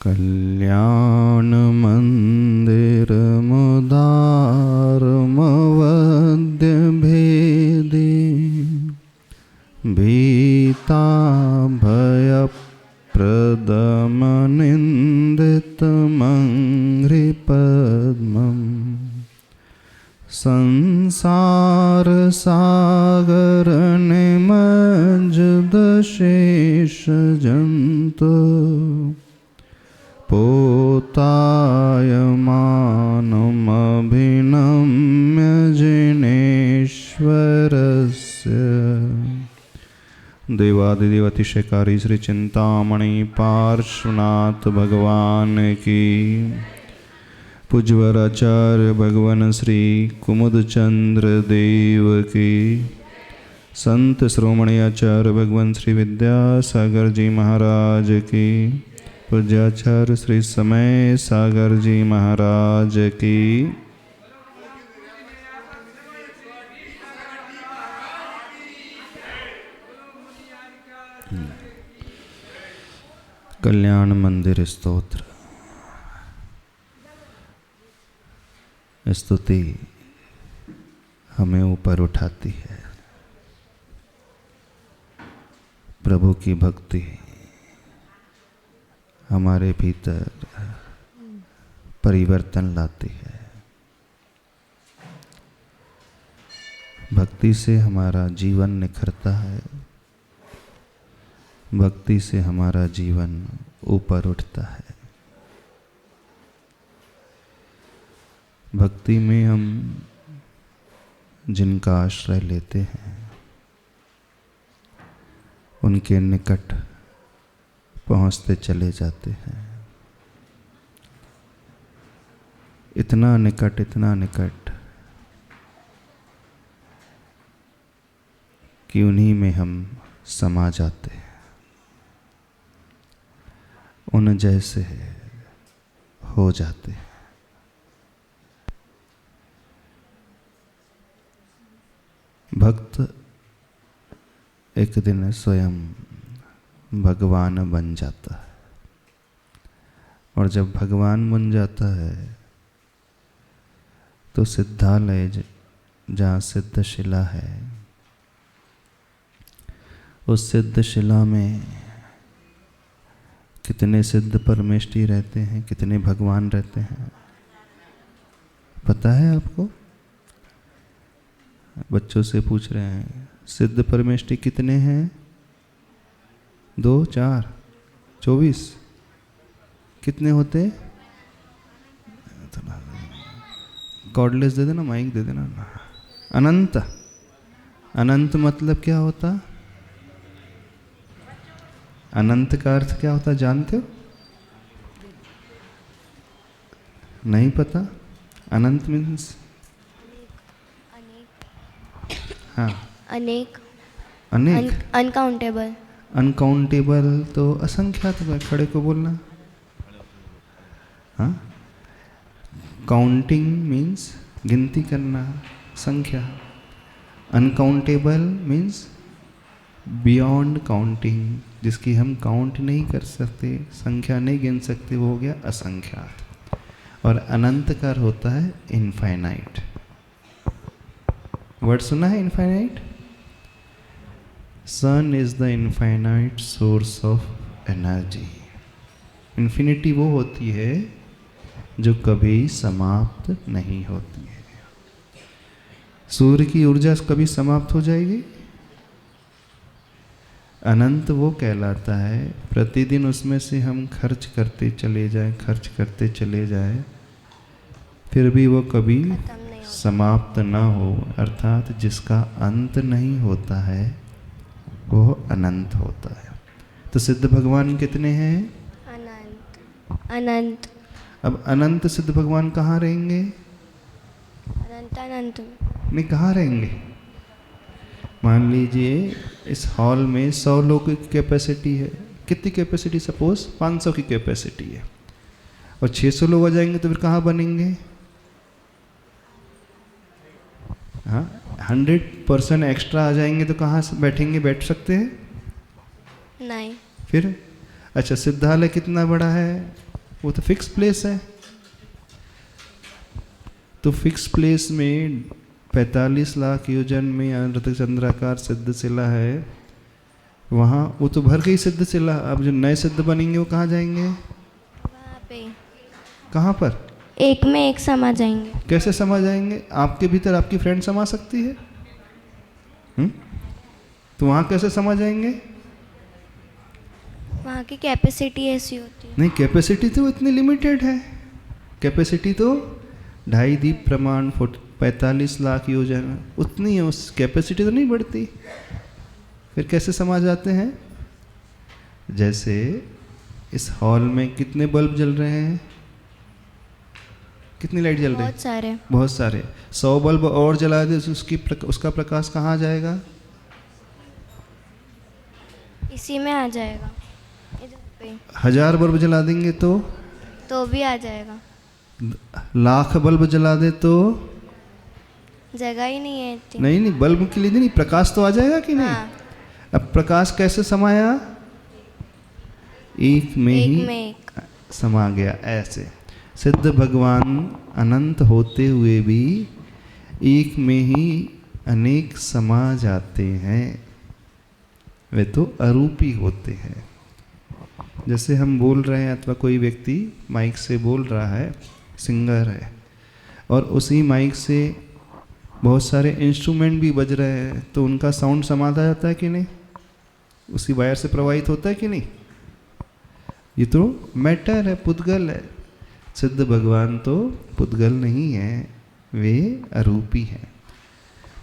कल्याण मंदिर मुदारमवद्य भेदी भीता भयप्रदमनिन्दितमङ्घ्रिपद्मम् संसार सागर निमज्जदशेष जन्तु पोतायमानमभिनम्य जिनेश्वरस्य देवादिदेव अतिशयकारी श्री चिंतामणि पार्श्वनाथ भगवान की, पूज्यवर आचार्य भगवान श्री कुमुद चंद्र देव की, संत श्रोमणी आचार्य भगवान श्री विद्यासागर जी महाराज की, पूज्याचार्य श्री समय सागर जी महाराज की। कल्याण मंदिर स्तोत्र। स्तुति हमें ऊपर उठाती है, प्रभु की भक्ति हमारे भीतर परिवर्तन लाती है। भक्ति से हमारा जीवन निखरता है, भक्ति से हमारा जीवन ऊपर उठता है। भक्ति में हम जिनका आश्रय लेते हैं उनके निकट पहुंचते चले जाते हैं। इतना निकट कि उन्हीं में हम समा जाते हैं, उन जैसे हो जाते हैं। भक्त एक दिन स्वयं भगवान बन जाता है, और जब भगवान बन जाता है तो सिद्धालय जहाँ सिद्धशिला है, उस सिद्धशिला में कितने सिद्ध परमेष्ठी रहते हैं, कितने भगवान रहते हैं, पता है आपको? बच्चों से पूछ रहे हैं, सिद्ध परमेष्ठी कितने हैं? 2, 4, 24 कितने होते? कॉर्डलेस दे देना, माइक दे देना। अनंत। अनंत मतलब क्या होता? अनंत का अर्थ क्या होता जानते हो? नहीं पता? अनंत मीन्स हाँ, अनेक। अनेक, अनकाउंटेबल। अनकाउंटेबल तो असंख्यात है, खड़े को बोलना। हाँ, काउंटिंग मीन्स गिनती करना, संख्या। अनकाउंटेबल मीन्स बियॉन्ड काउंटिंग, जिसकी हम काउंट नहीं कर सकते, संख्या नहीं गिन सकते, वो हो गया असंख्यात। और अनंत का होता है इनफाइनाइट। वर्ड सुना है infinite? Sun is the infinite source of energy. Infinity वो होती है जो कभी समाप्त नहीं होती है। सूर्य की ऊर्जा कभी समाप्त हो जाएगी? अनंत वो कहलाता है प्रतिदिन उसमें से हम खर्च करते चले जाएं, फिर भी वो कभी समाप्त न हो, अर्थात जिसका अंत नहीं होता है वो अनंत होता है। तो सिद्ध भगवान कितने हैं? अनंत। अब अनंत सिद्ध भगवान कहाँ रहेंगे? अनंत नहीं, कहाँ रहेंगे? मान लीजिए इस हॉल में 100 लोगों की कैपेसिटी है। कितनी कैपेसिटी? सपोज 500 की कैपेसिटी है, और 600 लोग आ जाएंगे तो फिर कहाँ बनेंगे? हाँ, 100% एक्स्ट्रा आ जाएंगे तो कहाँ बैठेंगे? बैठ सकते हैं? नहीं। फिर अच्छा, सिद्धालय कितना बड़ा है? वो तो फिक्स प्लेस है। तो फिक्स प्लेस में 45 लाख योजन में अर्धचंद्राकार सिद्ध शिला है, वहाँ वो तो भर गई सिद्ध शिला। अब जो नए सिद्ध बनेंगे वो कहाँ जाएंगे? वहाँ पे कहाँ पर? एक में एक समा जाएंगे। कैसे समा जाएंगे? आपके भीतर आपकी फ्रेंड समा सकती है? तो वहाँ कैसे समा जाएंगे? वहाँ की कैपेसिटी ऐसी होती है। नहीं, कैपेसिटी तो इतनी लिमिटेड है। कैपेसिटी तो 2.5 दीप प्रमाण 45 लाख योजन उतनी है, उस कैपेसिटी तो नहीं बढ़ती। फिर कैसे समा जाते हैं? जैसे इस हॉल में कितने बल्ब जल रहे हैं? कितनी लाइट जल रही है? बहुत सारे। बहुत सारे। 100 बल्ब और जला दे तो उसका प्रकाश कहाँ जाएगा? इसी में आ जाएगा, इधर पे। 1000 बल्ब जला देंगे तो भी आ जाएगा। लाख बल्ब जला दे तो जगह ही नहीं है इतनी। नहीं, बल्ब के लिए नहीं, प्रकाश तो आ जाएगा कि नहीं? हाँ। अब प्रकाश कैसे समाया? एक में ही एक। समा गया। ऐसे सिद्ध भगवान अनंत होते हुए भी एक में ही अनेक समा जाते हैं। वे तो अरूपी होते हैं। जैसे हम बोल रहे हैं अथवा कोई व्यक्ति माइक से बोल रहा है, सिंगर है, और उसी माइक से बहुत सारे इंस्ट्रूमेंट भी बज रहे हैं, तो उनका साउंड समाता जाता है कि नहीं? उसी वायर से प्रवाहित होता है कि नहीं? ये तो मैटर है, पुद्गल है। सिद्ध भगवान तो पुद्गल नहीं है, वे अरूपी हैं।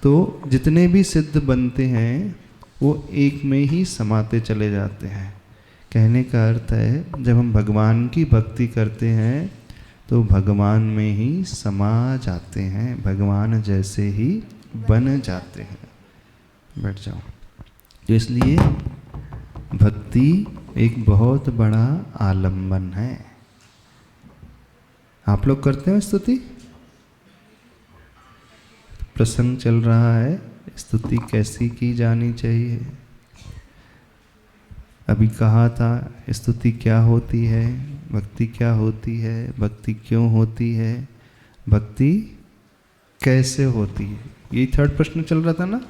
तो जितने भी सिद्ध बनते हैं वो एक में ही समाते चले जाते हैं। कहने का अर्थ है जब हम भगवान की भक्ति करते हैं तो भगवान में ही समा जाते हैं, भगवान जैसे ही बन जाते हैं। बैठ जाओ। तो इसलिए भक्ति एक बहुत बड़ा आलम्बन है। आप लोग करते हो स्तुति? प्रसंग चल रहा है, स्तुति कैसी की जानी चाहिए? अभी कहा था स्तुति क्या होती है, भक्ति क्या होती है, भक्ति क्यों होती है, भक्ति कैसे होती है। यही 3rd प्रश्न चल रहा था ना,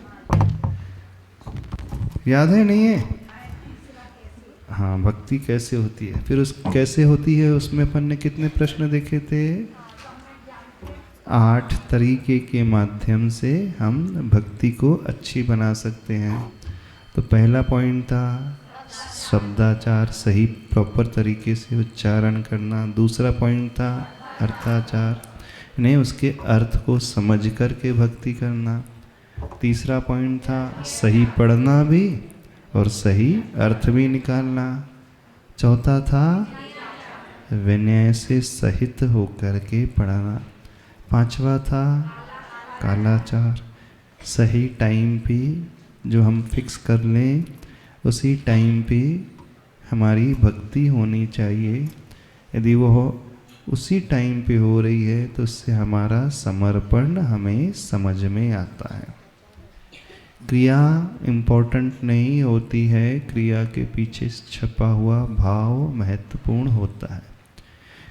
याद है नहीं है? हाँ, भक्ति कैसे होती है। फिर उस कैसे होती है उसमें अपन ने कितने प्रश्न देखे थे? 8 तरीके के माध्यम से हम भक्ति को अच्छी बना सकते हैं। तो पहला पॉइंट था शब्दाचार, सही प्रॉपर तरीके से उच्चारण करना। दूसरा पॉइंट था अर्थाचार, नहीं उसके अर्थ को समझ कर के भक्ति करना। तीसरा पॉइंट था सही पढ़ना भी और सही अर्थ भी निकालना। चौथा था विनय से सहित होकर के पढ़ना। पांचवा था कालाचार, सही टाइम पे जो हम फिक्स कर लें उसी टाइम पे हमारी भक्ति होनी चाहिए। यदि वो उसी टाइम पे हो रही है तो उससे हमारा समर्पण हमें समझ में आता है। क्रिया इम्पोर्टेंट नहीं होती है, क्रिया के पीछे छपा हुआ भाव महत्वपूर्ण होता है।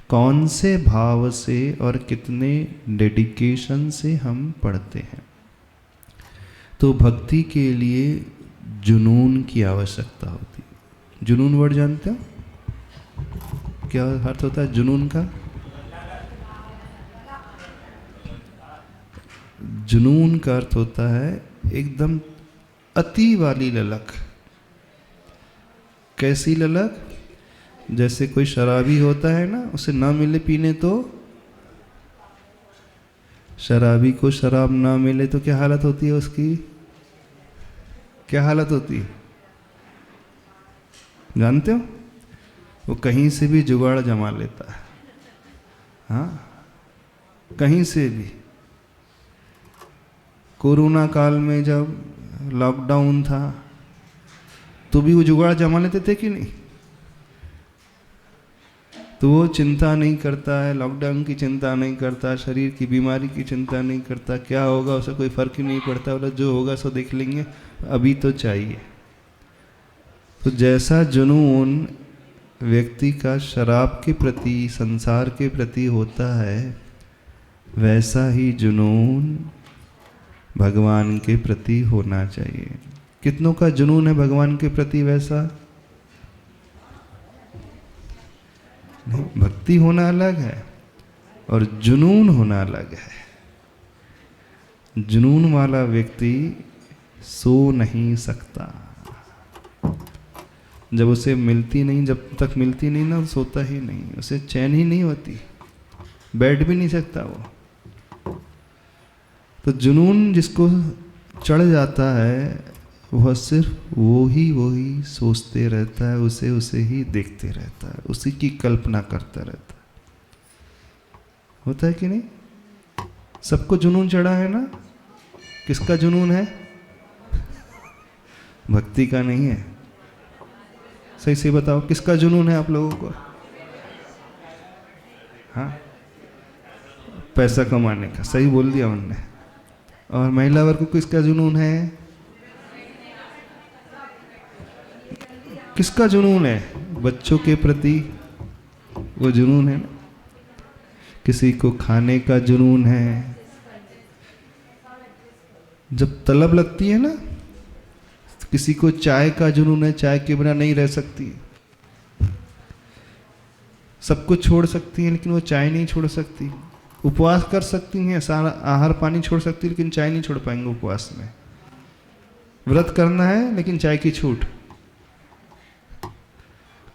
कौन से भाव से और कितने डेडिकेशन से हम पढ़ते हैं। तो भक्ति के लिए जुनून की आवश्यकता होती है। जुनून वर्ड जानते हो? क्या अर्थ होता है जुनून का? जुनून का अर्थ होता है एकदम अति वाली ललक। कैसी ललक? जैसे कोई शराबी होता है ना, उसे ना मिले पीने तो, शराबी को शराब ना मिले तो क्या हालत होती है उसकी? क्या हालत होती है जानते हो? वो कहीं से भी जुगाड़ जमा लेता है। हाँ, कहीं से भी। कोरोना काल में जब लॉकडाउन था तो भी वो जुगाड़ जमा लेते थे कि नहीं? तो वो चिंता नहीं करता है, लॉकडाउन की चिंता नहीं करता, शरीर की बीमारी की चिंता नहीं करता, क्या होगा उसे कोई फर्क ही नहीं पड़ता, बोला जो होगा सो देख लेंगे, अभी तो चाहिए। तो जैसा जुनून व्यक्ति का शराब के प्रति, संसार के प्रति होता है, वैसा ही जुनून भगवान के प्रति होना चाहिए। कितनों का जुनून है भगवान के प्रति वैसा? नहीं, भक्ति होना अलग है और जुनून होना अलग है। जुनून वाला व्यक्ति सो नहीं सकता। जब उसे मिलती नहीं, जब तक मिलती नहीं ना, सोता ही नहीं, उसे चैन ही नहीं होती, बैठ भी नहीं सकता वो। तो जुनून जिसको चढ़ जाता है वह सिर्फ वो ही सोचते रहता है, उसे ही देखते रहता है, उसी की कल्पना करता रहता है। होता है कि नहीं? सबको जुनून चढ़ा है ना? किसका जुनून है? भक्ति का नहीं है। सही से बताओ, किसका जुनून है आप लोगों को? हाँ, पैसा कमाने का। सही बोल दिया उन्होंने। और महिला वर्ग को किसका जुनून है? किसका जुनून है? बच्चों के प्रति वो जुनून है ना। किसी को खाने का जुनून है। जब तलब लगती है ना, किसी को चाय का जुनून है, चाय के बिना नहीं रह सकती। सब कुछ छोड़ सकती है लेकिन वो चाय नहीं छोड़ सकती। उपवास कर सकती हैं, सारा आहार पानी छोड़ सकती है लेकिन चाय नहीं छोड़ पाएंगे उपवास में। व्रत करना है लेकिन चाय की छूट।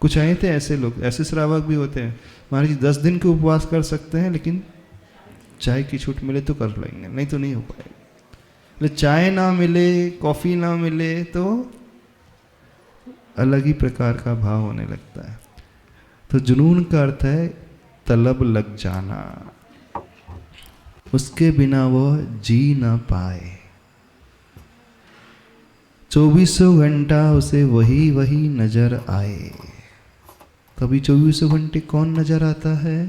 कुछ आए थे ऐसे लोग, ऐसे श्रावक भी होते हैं, महाराज जी 10 दिन के उपवास कर सकते हैं लेकिन चाय की छूट मिले तो कर लेंगे, नहीं तो नहीं हो पाएगा। चाय ना मिले, कॉफी ना मिले तो अलग ही प्रकार का भाव होने लगता है। तो जुनून का अर्थ है तलब लग जाना, उसके बिना वो जी ना पाए। 24 घंटा उसे वही नजर आए। कभी 24 घंटे कौन नजर आता है?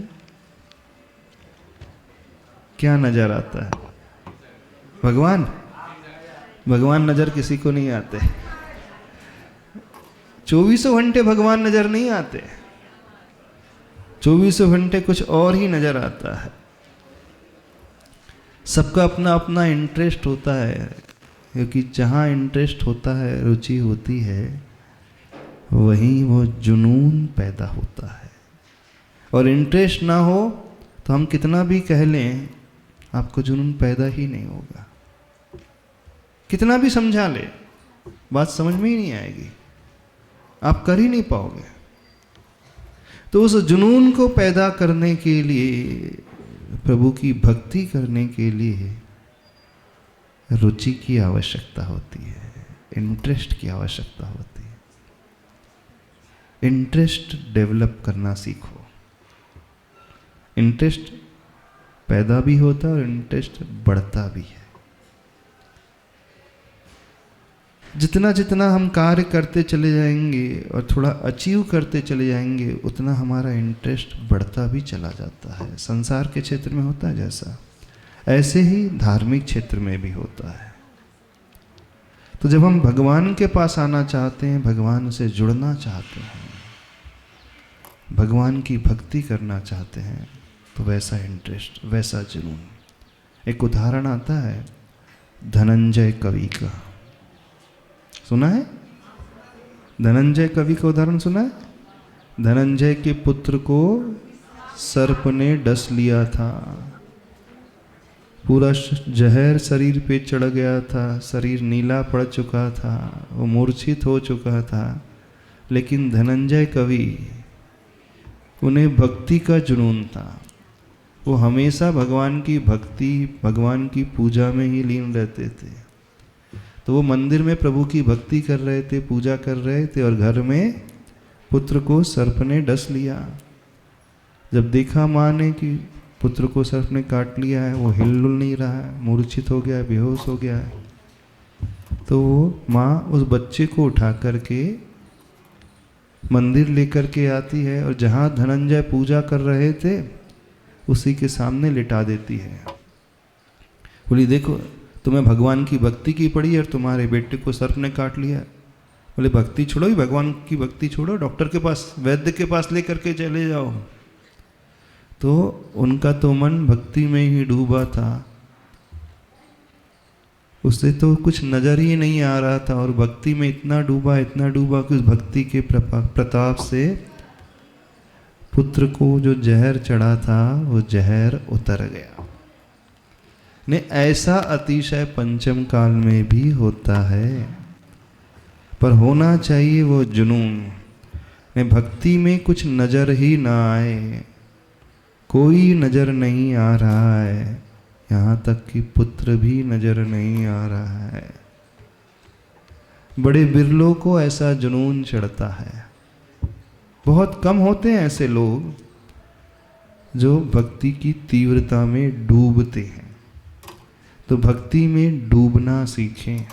क्या नजर आता है? भगवान। भगवान नजर किसी को नहीं आते। 24 घंटे भगवान नजर नहीं आते। 24 घंटे कुछ और ही नजर आता है। सबका अपना अपना इंटरेस्ट होता है, क्योंकि जहाँ इंटरेस्ट होता है, रुचि होती है, वहीं वो जुनून पैदा होता है। और इंटरेस्ट ना हो तो हम कितना भी कह लें, आपको जुनून पैदा ही नहीं होगा। कितना भी समझा ले, बात समझ में ही नहीं आएगी, आप कर ही नहीं पाओगे। तो उस जुनून को पैदा करने के लिए, प्रभु की भक्ति करने के लिए रुचि की आवश्यकता होती है, इंटरेस्ट की आवश्यकता होती है। इंटरेस्ट डेवलप करना सीखो। इंटरेस्ट पैदा भी होता है और इंटरेस्ट बढ़ता भी है। जितना जितना हम कार्य करते चले जाएंगे और थोड़ा अचीव करते चले जाएंगे, उतना हमारा इंटरेस्ट बढ़ता भी चला जाता है। संसार के क्षेत्र में होता है जैसा, ऐसे ही धार्मिक क्षेत्र में भी होता है। तो जब हम भगवान के पास आना चाहते हैं, भगवान से जुड़ना चाहते हैं, भगवान की भक्ति करना चाहते हैं, तो वैसा इंटरेस्ट, वैसा जुनून। एक उदाहरण आता है धनंजय कवि का, सुना है? धनंजय कवि का उदाहरण सुना है? धनंजय के पुत्र को सर्प ने डस लिया था, पूरा जहर शरीर पे चढ़ गया था, शरीर नीला पड़ चुका था, वो मूर्छित हो चुका था। लेकिन धनंजय कवि, उन्हें भक्ति का जुनून था। वो हमेशा भगवान की भक्ति, भगवान की पूजा में ही लीन रहते थे। तो वो मंदिर में प्रभु की भक्ति कर रहे थे, पूजा कर रहे थे, और घर में पुत्र को सर्प ने डस लिया। जब देखा माँ ने कि पुत्र को सर्प ने काट लिया है, वो हिल नहीं रहा है, मूर्छित हो गया है, बेहोश हो गया है, तो वो माँ उस बच्चे को उठा करके मंदिर लेकर के आती है, और जहाँ धनंजय पूजा कर रहे थे उसी के सामने लिटा देती है। बोली देखो, तुम्हें भगवान की भक्ति की पड़ी और तुम्हारे बेटे को सर्प ने काट लिया, बोले भक्ति छोड़ो, ही भगवान की भक्ति छोड़ो, डॉक्टर के पास, वैद्य के पास लेकर के चले जाओ। तो उनका तो मन भक्ति में ही डूबा था, उसे तो कुछ नजर ही नहीं आ रहा था, और भक्ति में इतना डूबा कि उस भक्ति के प्रताप से पुत्र को जो जहर चढ़ा था वो जहर उतर गया। ने ऐसा अतिशय पंचम काल में भी होता है, पर होना चाहिए वो जुनून। ने भक्ति में कुछ नजर ही ना आए, कोई नजर नहीं आ रहा है, यहाँ तक कि पुत्र भी नजर नहीं आ रहा है। बड़े बिरलों को ऐसा जुनून चढ़ता है, बहुत कम होते हैं ऐसे लोग जो भक्ति की तीव्रता में डूबते हैं। तो भक्ति में डूबना सीखें।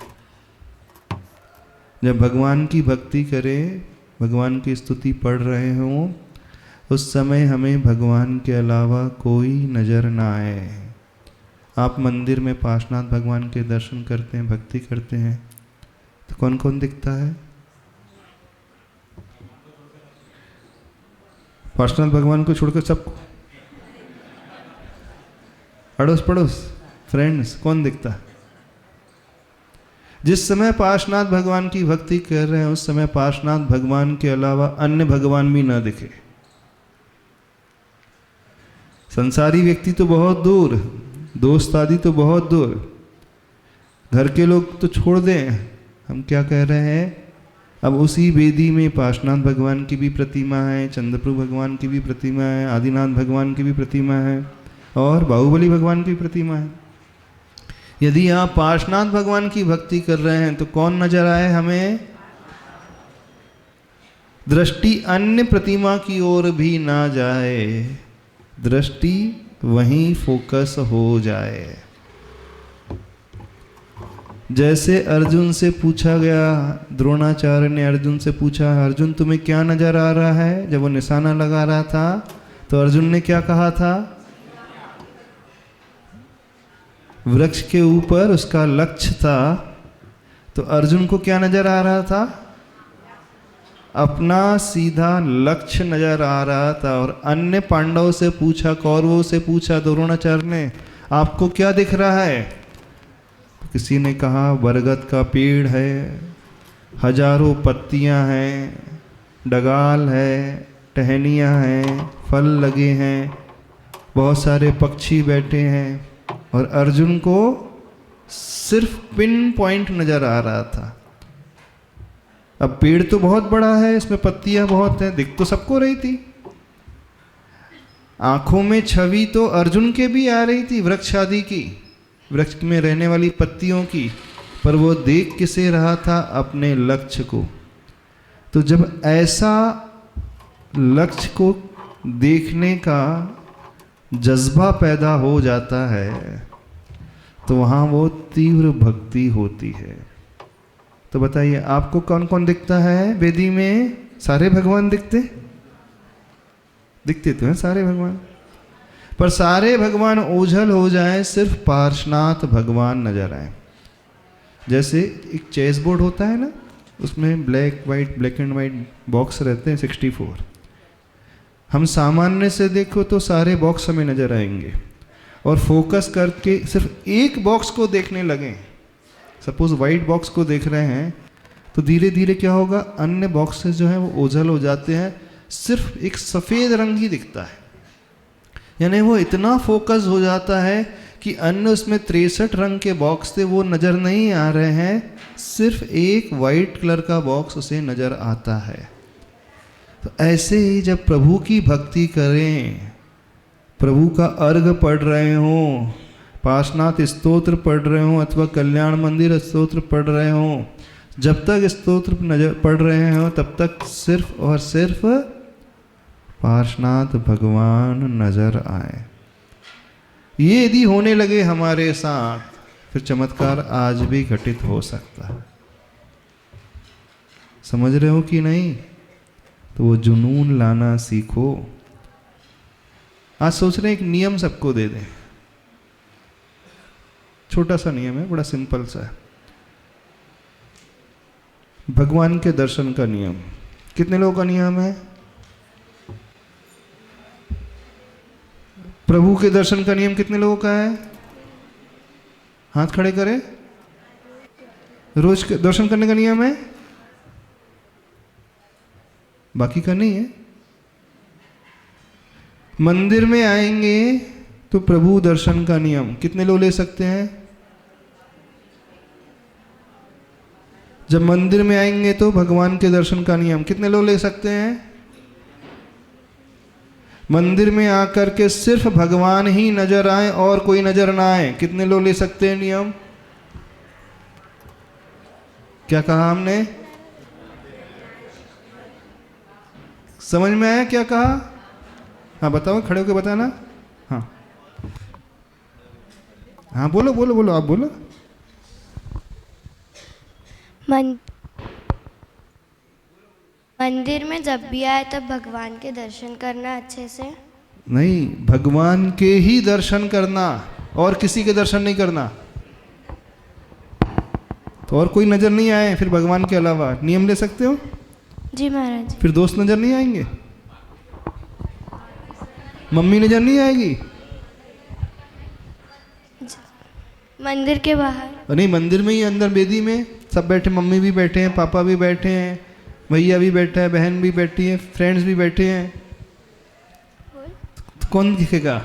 जब भगवान की भक्ति करें, भगवान की स्तुति पढ़ रहे हों, उस समय हमें भगवान के अलावा कोई नजर ना आए। आप मंदिर में पार्श्वनाथ भगवान के दर्शन करते हैं, भक्ति करते हैं, तो कौन कौन दिखता है? पार्श्वनाथ भगवान को छोड़कर सबको, अड़ोस पड़ोस, फ्रेंड्स, कौन दिखता? जिस समय पार्श्वनाथ भगवान की भक्ति कर रहे हैं उस समय पार्श्वनाथ भगवान के अलावा अन्य भगवान भी न दिखे। संसारी व्यक्ति तो बहुत दूर, दोस्त आदि तो बहुत दूर, घर के लोग तो छोड़ दें, हम क्या कह रहे हैं? अब उसी वेदी में पार्श्वनाथ भगवान की भी प्रतिमा है, चंद्रप्रभु भगवान की भी प्रतिमा है, आदिनाथ भगवान की भी प्रतिमा है, और बाहुबली भगवान की प्रतिमा है। यदि आप पार्श्वनाथ भगवान की भक्ति कर रहे हैं तो कौन नजर आए हमें? दृष्टि अन्य प्रतिमा की ओर भी ना जाए, दृष्टि वहीं फोकस हो जाए। जैसे अर्जुन से पूछा गया, द्रोणाचार्य ने अर्जुन से पूछा, अर्जुन तुम्हें क्या नजर आ रहा है? जब वो निशाना लगा रहा था तो अर्जुन ने क्या कहा था? वृक्ष के ऊपर उसका लक्ष्य था, तो अर्जुन को क्या नजर आ रहा था? अपना सीधा लक्ष्य नजर आ रहा था। और अन्य पांडवों से पूछा, कौरवों से पूछा द्रोणाचार्य ने, आपको क्या दिख रहा है? तो किसी ने कहा बरगद का पेड़ है, हजारों पत्तियां हैं, डगाल है, टहनियां हैं, फल लगे हैं, बहुत सारे पक्षी बैठे हैं। और अर्जुन को सिर्फ पिन पॉइंट नजर आ रहा था। अब पेड़ तो बहुत बड़ा है, इसमें पत्तियां बहुत हैं, दिख तो सबको रही थी, आंखों में छवि तो अर्जुन के भी आ रही थी वृक्ष आदि की, वृक्ष में रहने वाली पत्तियों की, पर वो देख किसे रहा था? अपने लक्ष्य को। तो जब ऐसा लक्ष्य को देखने का जज्बा पैदा हो जाता है तो वहाँ वो तीव्र भक्ति होती है। तो बताइए आपको कौन कौन दिखता है वेदी में? सारे भगवान दिखते तो हैं सारे भगवान, पर सारे भगवान ओझल हो जाए, सिर्फ पार्श्वनाथ भगवान नजर आए। जैसे एक चेस बोर्ड होता है ना, उसमें ब्लैक एंड वाइट बॉक्स रहते हैं 64। हम सामान्य से देखो तो सारे बॉक्स हमें नजर आएंगे, और फोकस करके सिर्फ एक बॉक्स को देखने लगें, सपोज वाइट बॉक्स को देख रहे हैं, तो धीरे धीरे क्या होगा? अन्य बॉक्सेस जो हैं वो ओझल हो जाते हैं, सिर्फ एक सफ़ेद रंग ही दिखता है। यानी वो इतना फोकस हो जाता है कि अन्य उसमें 63 रंग के बॉक्स थे वो नज़र नहीं आ रहे हैं, सिर्फ एक वाइट कलर का बॉक्स उसे नज़र आता है। तो ऐसे ही जब प्रभु की भक्ति करें, प्रभु का अर्घ पढ़ रहे हों, पार्श्वनाथ स्तोत्र पढ़ रहे हों अथवा कल्याण मंदिर स्तोत्र पढ़ रहे हों, जब तक स्तोत्र नजर पढ़ रहे हों तब तक सिर्फ और सिर्फ पार्श्वनाथ भगवान नजर आए। ये यदि होने लगे हमारे साथ, फिर चमत्कार आज भी घटित हो सकता है। समझ रहे हो कि नहीं? तो वो जुनून लाना सीखो। आज सोच रहे हैं एक नियम सबको दे दें, छोटा सा नियम है, बड़ा सिंपल सा है। भगवान के दर्शन का नियम कितने लोगों का नियम है? प्रभु के दर्शन का नियम कितने लोगों का है? हाथ खड़े करें। रोज के दर्शन करने का नियम है, बाकी का नहीं है। मंदिर में आएंगे तो प्रभु दर्शन का नियम कितने लोग ले सकते हैं? जब मंदिर में आएंगे तो भगवान के दर्शन का नियम कितने लोग ले सकते हैं? मंदिर में आकर के सिर्फ भगवान ही नजर आए और कोई नजर ना आए, कितने लोग ले सकते हैं नियम? क्या कहा हमने? समझ में आया क्या कहा? हाँ बताओ, खड़े होकर बताना। हाँ हाँ बोलो बोलो बोलो, आप बोलो। मंदिर में जब भी आए तब भगवान के दर्शन करना अच्छे से। नहीं, भगवान के ही दर्शन करना, और किसी के दर्शन नहीं करना। तो और कोई नजर नहीं आए फिर भगवान के अलावा नियम ले सकते हो? जी महाराज। फिर दोस्त नजर नहीं आएंगे, मम्मी नजर नहीं आएगी। मंदिर के बाहर नहीं, मंदिर में ही, अंदर बेदी में सब बैठे, मम्मी भी बैठे हैं, पापा भी बैठे हैं, भैया भी बैठा है, बहन भी बैठी है, फ्रेंड्स भी बैठे हैं, तो कौन दिखेगा?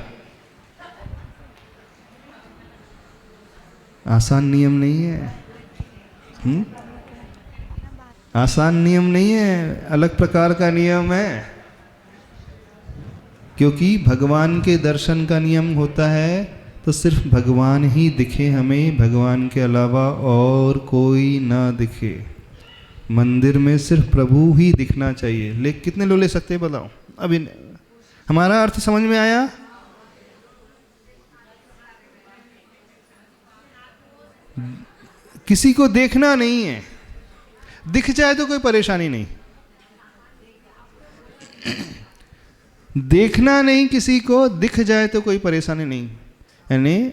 आसान नियम नहीं है। आसान नियम नहीं है, अलग प्रकार का नियम है। क्योंकि भगवान के दर्शन का नियम होता है तो सिर्फ भगवान ही दिखे हमें, भगवान के अलावा और कोई ना दिखे। मंदिर में सिर्फ प्रभु ही दिखना चाहिए। लेकिन कितने लोग ले सकते हैं बताओ? अभी हमारा अर्थ समझ में आया? किसी को देखना नहीं है, दिख जाए तो कोई परेशानी नहीं। देखना नहीं किसी को, दिख जाए तो कोई परेशानी नहीं। यानी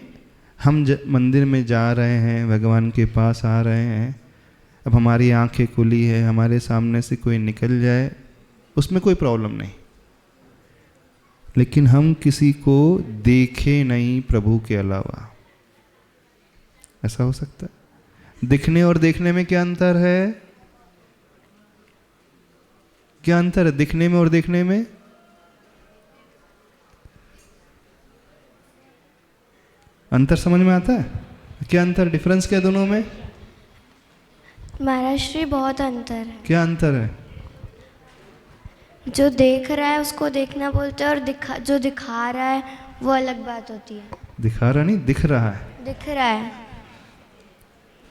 हम मंदिर में जा रहे हैं, भगवान के पास आ रहे हैं, अब हमारी आंखें खुली है, हमारे सामने से कोई निकल जाए उसमें कोई प्रॉब्लम नहीं। लेकिन हम किसी को देखे नहीं प्रभु के अलावा, ऐसा हो सकता है? दिखने और देखने में क्या अंतर है? क्या अंतर है दिखने में और देखने में? अंतर समझ में आता है? क्या अंतर, डिफरेंस क्या दोनों में? महाराज श्री बहुत अंतर है। क्या अंतर है? जो देख रहा है उसको देखना बोलते हैं, और जो दिखा रहा है वो अलग बात होती है। दिखा रहा नहीं, दिख रहा है। दिख रहा है।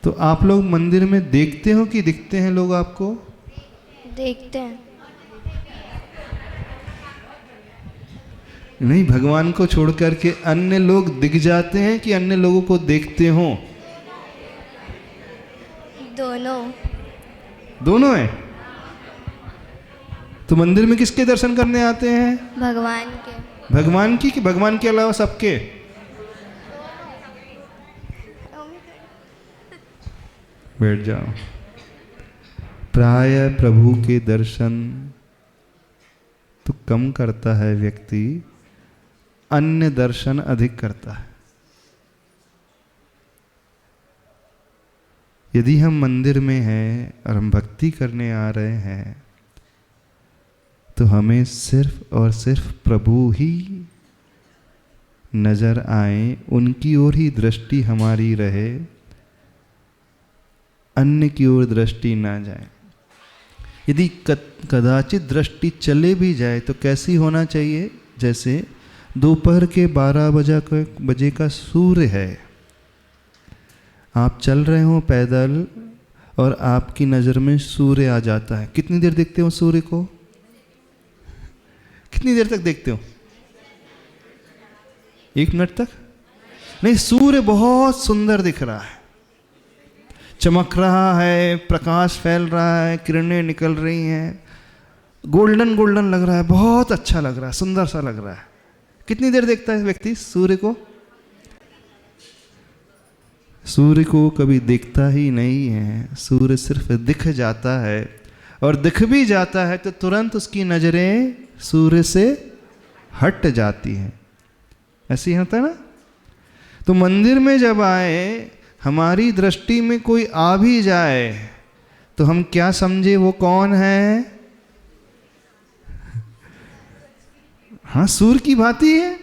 तो आप लोग मंदिर में देखते हो कि दिखते हैं लोग आपको? देखते हैं। नहीं, भगवान को छोड़ करके अन्य लोग दिख जाते हैं कि अन्य लोगों को देखते हो? दोनों। दोनों है। तो मंदिर में किसके दर्शन करने आते हैं? भगवान के। भगवान की कि भगवान के अलावा सबके? बैठ जाओ। प्राय प्रभु के दर्शन तो कम करता है व्यक्ति, अन्य दर्शन अधिक करता है। यदि हम मंदिर में हैं और हम भक्ति करने आ रहे हैं तो हमें सिर्फ और सिर्फ प्रभु ही नजर आए, उनकी ओर ही दृष्टि हमारी रहे, अन्य की ओर दृष्टि ना जाए। यदि कदाचित दृष्टि चले भी जाए तो कैसी होना चाहिए? जैसे दोपहर के 12 बजे का सूर्य है, आप चल रहे हो पैदल और आपकी नज़र में सूर्य आ जाता है, कितनी देर देखते हो सूर्य को? कितनी देर तक देखते हो? 1 मिनट तक नहीं। सूर्य बहुत सुंदर दिख रहा है, चमक रहा है, प्रकाश फैल रहा है, किरणें निकल रही हैं, गोल्डन गोल्डन लग रहा है, बहुत अच्छा लग रहा है, सुंदर सा लग रहा है। कितनी देर देखता है व्यक्ति सूर्य को? सूर्य को कभी दिखता ही नहीं है, सूर्य सिर्फ दिख जाता है, और दिख भी जाता है तो तुरंत उसकी नजरें सूर्य से हट जाती हैं। ऐसे ही होता है ना। तो मंदिर में जब आए, हमारी दृष्टि में कोई आ भी जाए तो हम क्या समझे वो कौन है? हाँ, सूर्य की भांति है।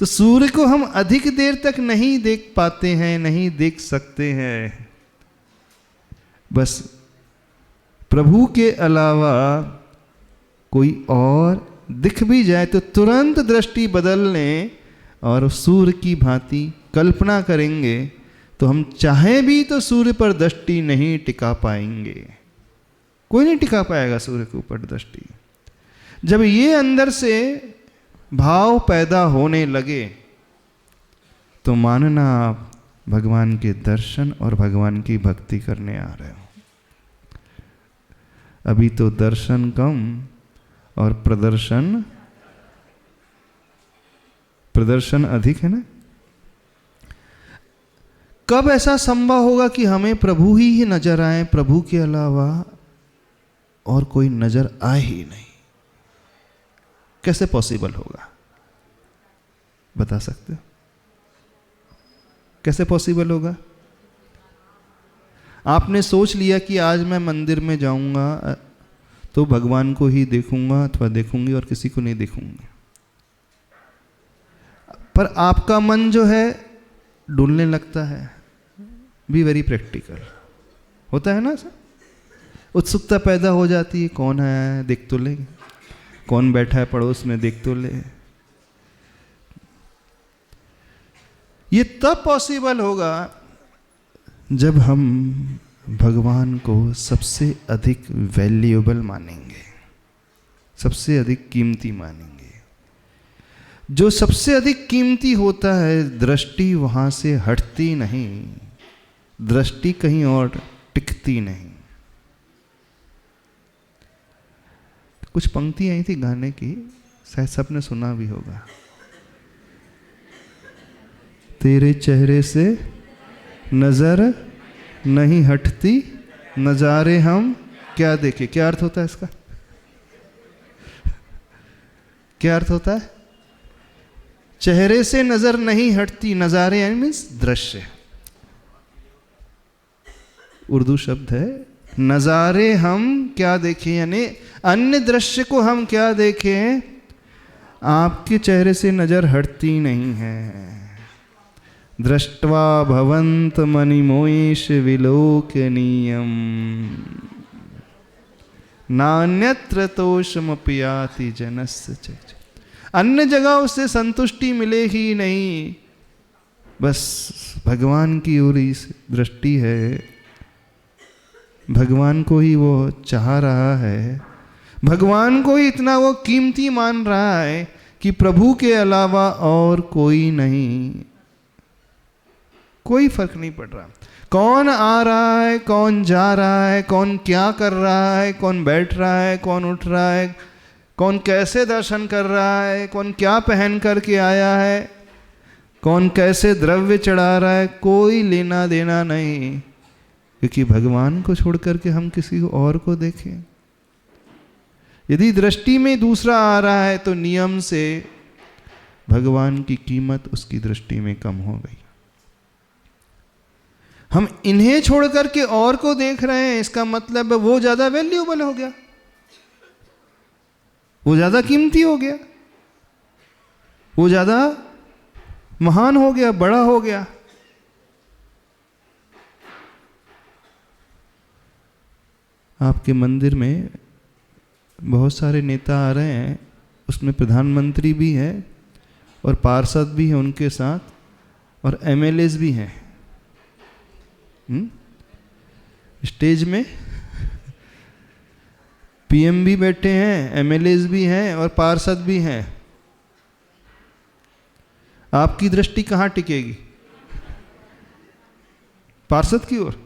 तो सूर्य को हम अधिक देर तक नहीं देख पाते हैं, नहीं देख सकते हैं। बस प्रभु के अलावा कोई और दिख भी जाए तो तुरंत दृष्टि बदल लें और सूर्य की भांति कल्पना करेंगे तो हम चाहे भी तो सूर्य पर दृष्टि नहीं टिका पाएंगे। कोई नहीं टिका पाएगा सूर्य के ऊपर दृष्टि। जब ये अंदर से भाव पैदा होने लगे तो मानना आप भगवान के दर्शन और भगवान की भक्ति करने आ रहे हो। अभी तो दर्शन कम और प्रदर्शन अधिक है ना। कब ऐसा संभव होगा कि हमें प्रभु ही नजर आए, प्रभु के अलावा और कोई नजर आए ही नहीं? कैसे पॉसिबल होगा? बता सकते हो कैसे पॉसिबल होगा? आपने सोच लिया कि आज मैं मंदिर में जाऊंगा तो भगवान को ही देखूंगा अथवा देखूंगी और किसी को नहीं देखूंगी, पर आपका मन जो है डुलने लगता है। बी वेरी प्रैक्टिकल, होता है ना सर। उत्सुकता पैदा हो जाती है, कौन है देख तो ले, कौन बैठा है पड़ोस में देख तो ले। ये तब पॉसिबल होगा जब हम भगवान को सबसे अधिक वैल्यूएबल मानेंगे, सबसे अधिक कीमती मानेंगे। जो सबसे अधिक कीमती होता है, दृष्टि वहां से हटती नहीं, दृष्टि कहीं और टिकती नहीं। कुछ पंक्ति आई थी गाने की, शायद सबने सुना भी होगा। तेरे चेहरे से नजर नहीं हटती, नजारे हम क्या देखे। क्या अर्थ होता है इसका? क्या अर्थ होता है? चेहरे से नजर नहीं हटती, नजारे यानी मीन्स दृश्य। उर्दू शब्द है। नजारे हम क्या देखें, यानी अन्य दृश्य को हम क्या देखें, आपके चेहरे से नजर हटती नहीं है। दृष्ट्वा भवंत मणिमोष विलोकनीयम नान्यत्र तोषमपि याति जनस्य चक्षु। अन्य जगह उससे संतुष्टि मिले ही नहीं, बस भगवान की ओर ही दृष्टि है, भगवान को ही वो चाह रहा है, भगवान को ही इतना वो कीमती मान रहा है कि प्रभु के अलावा और कोई नहीं। कोई फर्क नहीं पड़ रहा कौन आ रहा है, कौन जा रहा है, कौन क्या कर रहा है, कौन बैठ रहा है, कौन उठ रहा है, कौन कैसे दर्शन कर रहा है, कौन क्या पहन करके आया है, कौन कैसे द्रव्य चढ़ा रहा है। कोई लेना देना नहीं, क्योंकि भगवान को छोड़ करके हम किसी और को देखें। यदि दृष्टि में दूसरा आ रहा है तो नियम से भगवान की कीमत उसकी दृष्टि में कम हो गई। हम इन्हें छोड़ करके और को देख रहे हैं, इसका मतलब वो ज्यादा वैल्यूएबल हो गया, वो ज्यादा कीमती हो गया, वो ज्यादा महान हो गया, बड़ा हो गया। आपके मंदिर में बहुत सारे नेता आ रहे हैं, उसमें प्रधानमंत्री भी है और पार्षद भी हैं उनके साथ, और एमएलएस भी हैं। स्टेज में पीएम भी बैठे हैं, एमएलएस भी हैं और पार्षद भी हैं। आपकी दृष्टि कहाँ टिकेगी? पार्षद की ओर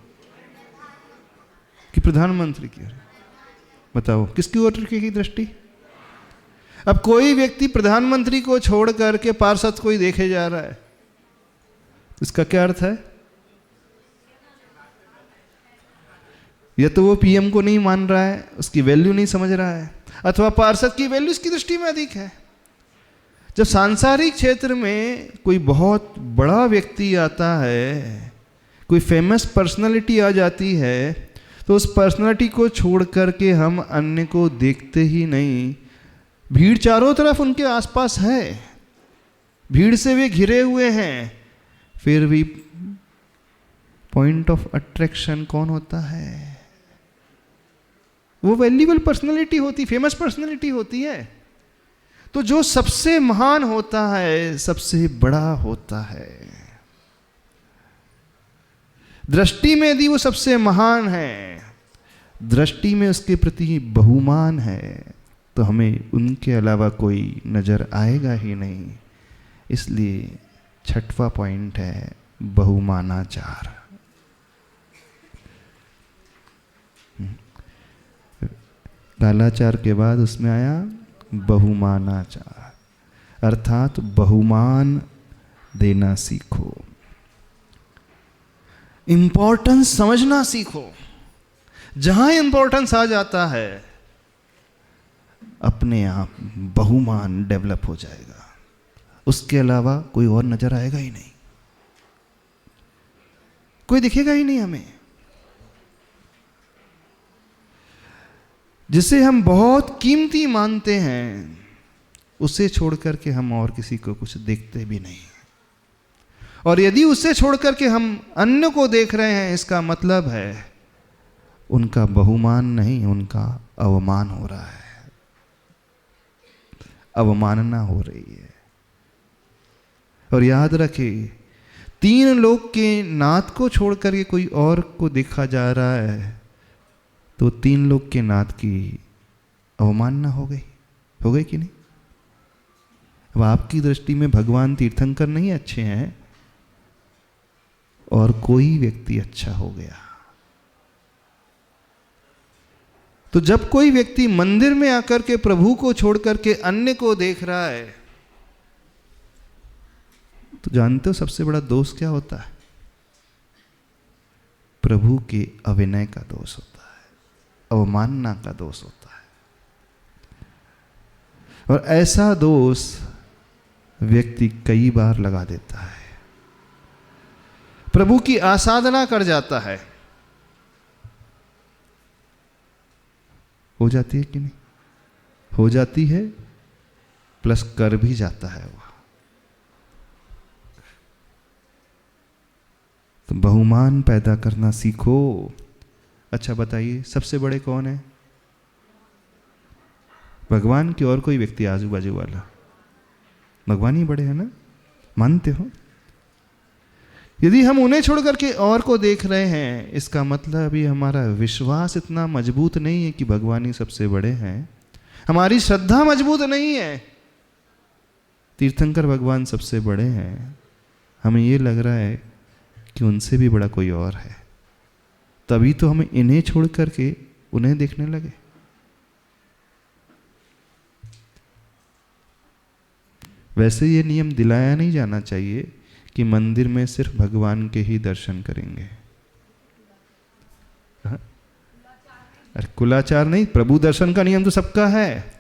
कि प्रधानमंत्री की ओर? बताओ किसकी ओर टिकेगी दृष्टि? अब कोई व्यक्ति प्रधानमंत्री को छोड़ करके पार्षद को ही देखे जा रहा है, इसका क्या अर्थ है? या तो वो पीएम को नहीं मान रहा है, उसकी वैल्यू नहीं समझ रहा है, अथवा पार्षद की वैल्यू उसकी दृष्टि में अधिक है। जब सांसारिक क्षेत्र में कोई बहुत बड़ा व्यक्ति आता है, कोई फेमस पर्सनालिटी आ जाती है, तो उस पर्सनालिटी को छोड़ करके हम अन्य को देखते ही नहीं। भीड़ चारों तरफ उनके आसपास है, भीड़ से वे घिरे हुए हैं, फिर भी पॉइंट ऑफ अट्रैक्शन कौन होता है? वो वैल्यूएबल पर्सनालिटी होती, फेमस पर्सनालिटी होती है। तो जो सबसे महान होता है, सबसे बड़ा होता है, दृष्टि में यदि वो सबसे महान है, दृष्टि में उसके प्रति बहुमान है, तो हमें उनके अलावा कोई नजर आएगा ही नहीं। इसलिए छठवां पॉइंट है बहुमानाचार। कालाचार के बाद उसमें आया बहुमानाचार, अर्थात बहुमान देना सीखो, इंपॉर्टेंस समझना सीखो। जहां इंपॉर्टेंस आ जाता है, अपने आप बहुमान डेवलप हो जाएगा, उसके अलावा कोई और नजर आएगा ही नहीं, कोई दिखेगा ही नहीं हमें। जिसे हम बहुत कीमती मानते हैं, उसे छोड़ करके हम और किसी को कुछ देखते भी नहीं। और यदि उसे छोड़ करके हम अन्य को देख रहे हैं, इसका मतलब है उनका बहुमान नहीं, उनका अवमान हो रहा है, अवमानना हो रही है। और याद रखिए, 3 लोग के नाथ को छोड़ करके कोई और को देखा जा रहा है, तो 3 लोग के नाथ की अवमानना हो गई कि नहीं? अब आपकी दृष्टि में भगवान तीर्थंकर नहीं अच्छे हैं, और कोई व्यक्ति अच्छा हो गया। तो जब कोई व्यक्ति मंदिर में आकर के प्रभु को छोड़ करके अन्य को देख रहा है, तो जानते हो सबसे बड़ा दोष क्या होता है? प्रभु के अविनय का दोष होता है, अवमानना का दोष होता है। और ऐसा दोष व्यक्ति कई बार लगा देता है, प्रभु की आसाधना कर जाता है। हो जाती है कि नहीं? हो जाती है, प्लस कर भी जाता है वो। तो बहुमान पैदा करना सीखो। अच्छा बताइए, सबसे बड़े कौन है? भगवान की और कोई व्यक्ति आजू बाजू वाला? भगवान ही बड़े हैं ना, मानते हो? यदि हम उन्हें छोड़ करके और को देख रहे हैं, इसका मतलब अभी हमारा विश्वास इतना मजबूत नहीं है कि भगवान ही सबसे बड़े हैं, हमारी श्रद्धा मजबूत नहीं है। तीर्थंकर भगवान सबसे बड़े हैं, हमें ये लग रहा है कि उनसे भी बड़ा कोई और है, तभी तो हम इन्हें छोड़ करके उन्हें देखने लगे। वैसे ये नियम दिलाया नहीं जाना चाहिए कि मंदिर में सिर्फ भगवान के ही दर्शन करेंगे। अरे कुलाचार नहीं, प्रभु दर्शन का नियम तो सबका है,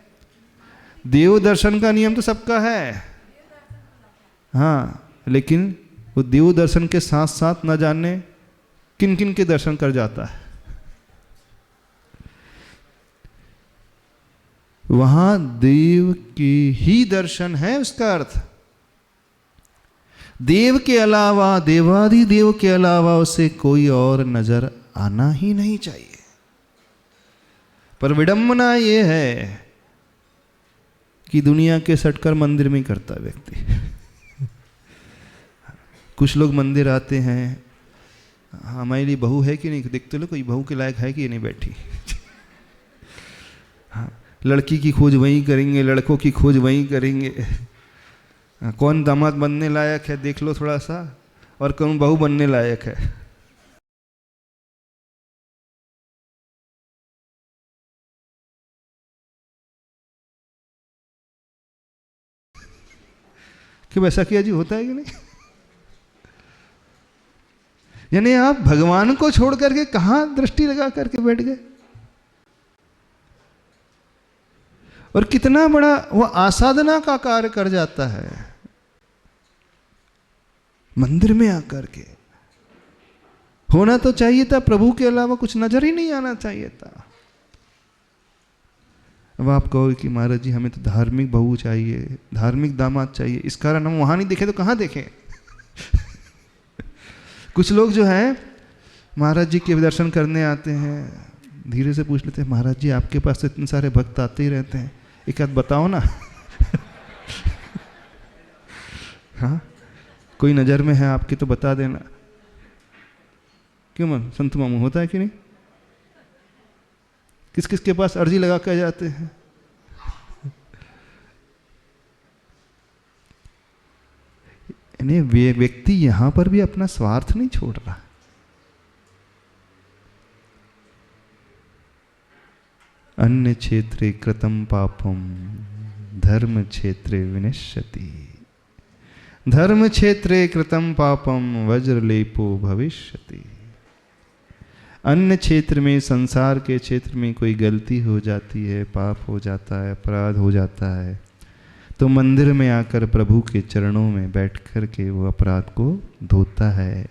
देव दर्शन का नियम तो सबका है। हाँ, लेकिन वो देव दर्शन के साथ साथ न जाने किन किन के दर्शन कर जाता है। वहां देव के ही दर्शन है, उसका अर्थ देव के अलावा, देवाधिदेव के अलावा उसे कोई और नजर आना ही नहीं चाहिए। पर विडंबना यह है कि दुनिया के सटकर मंदिर में ही करता व्यक्ति। कुछ लोग मंदिर आते हैं, हमारे लिए बहू है कि नहीं, देखते लो कोई बहू के लायक है कि नहीं बैठी। हाँ, लड़की की खोज वहीं करेंगे, लड़कों की खोज वहीं करेंगे। कौन दामाद बनने लायक है देख लो थोड़ा सा, और कौन बहू बनने लायक है। क्यों ऐसा किया जी, होता है कि नहीं? यानी आप भगवान को छोड़ करके कहां दृष्टि लगा करके बैठ गए। और कितना बड़ा वो आसाधना का कार्य कर जाता है मंदिर में आकर के। होना तो चाहिए था प्रभु के अलावा कुछ नजर ही नहीं आना चाहिए था। अब आप कहोगे कि महाराज जी हमें तो धार्मिक बहू चाहिए, धार्मिक दामाद चाहिए, इस कारण हम वहां नहीं देखे तो कहां देखें। कुछ लोग जो है महाराज जी के दर्शन करने आते हैं, धीरे से पूछ लेते हैं महाराज जी आपके पास तो इतने सारे भक्त आते ही रहते हैं, एक आध बताओ ना। हाँ कोई नज़र में है आपकी तो बता देना। क्यों मन संत मामू होता है कि नहीं? किस किस के पास अर्जी लगा कर जाते हैं। यानी व्यक्ति यहां पर भी अपना स्वार्थ नहीं छोड़ रहा। अन्य क्षेत्रे कृतं पापम धर्म क्षेत्रे विनश्यति, धर्म क्षेत्रे कृतं पापम वज्रलेपो भविष्यति। अन्य क्षेत्र में, संसार के क्षेत्र में कोई गलती हो जाती है, पाप हो जाता है, अपराध हो जाता है, तो मंदिर में आकर प्रभु के चरणों में बैठ कर के वो अपराध को धोता है,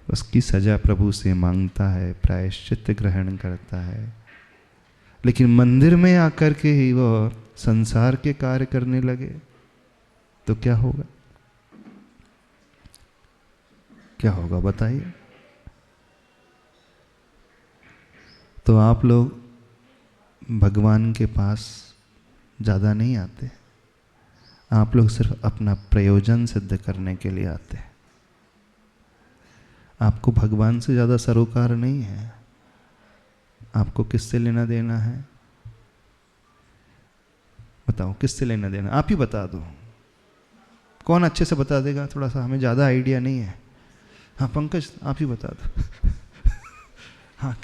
उसकी सजा प्रभु से मांगता है, प्रायश्चित ग्रहण करता है। लेकिन मंदिर में आकर के ही वो संसार के कार्य करने लगे तो क्या होगा? क्या होगा बताइए। तो आप लोग भगवान के पास ज़्यादा नहीं आते, आप लोग सिर्फ अपना प्रयोजन सिद्ध करने के लिए आते हैं। आपको भगवान से ज़्यादा सरोकार नहीं है। आपको किससे लेना देना है? बताओ किससे लेना देना? आप ही बता दो। कौन अच्छे से बता देगा? थोड़ा सा हमें ज़्यादा आइडिया नहीं है। हाँ पंकज आप ही बता दो। हाँ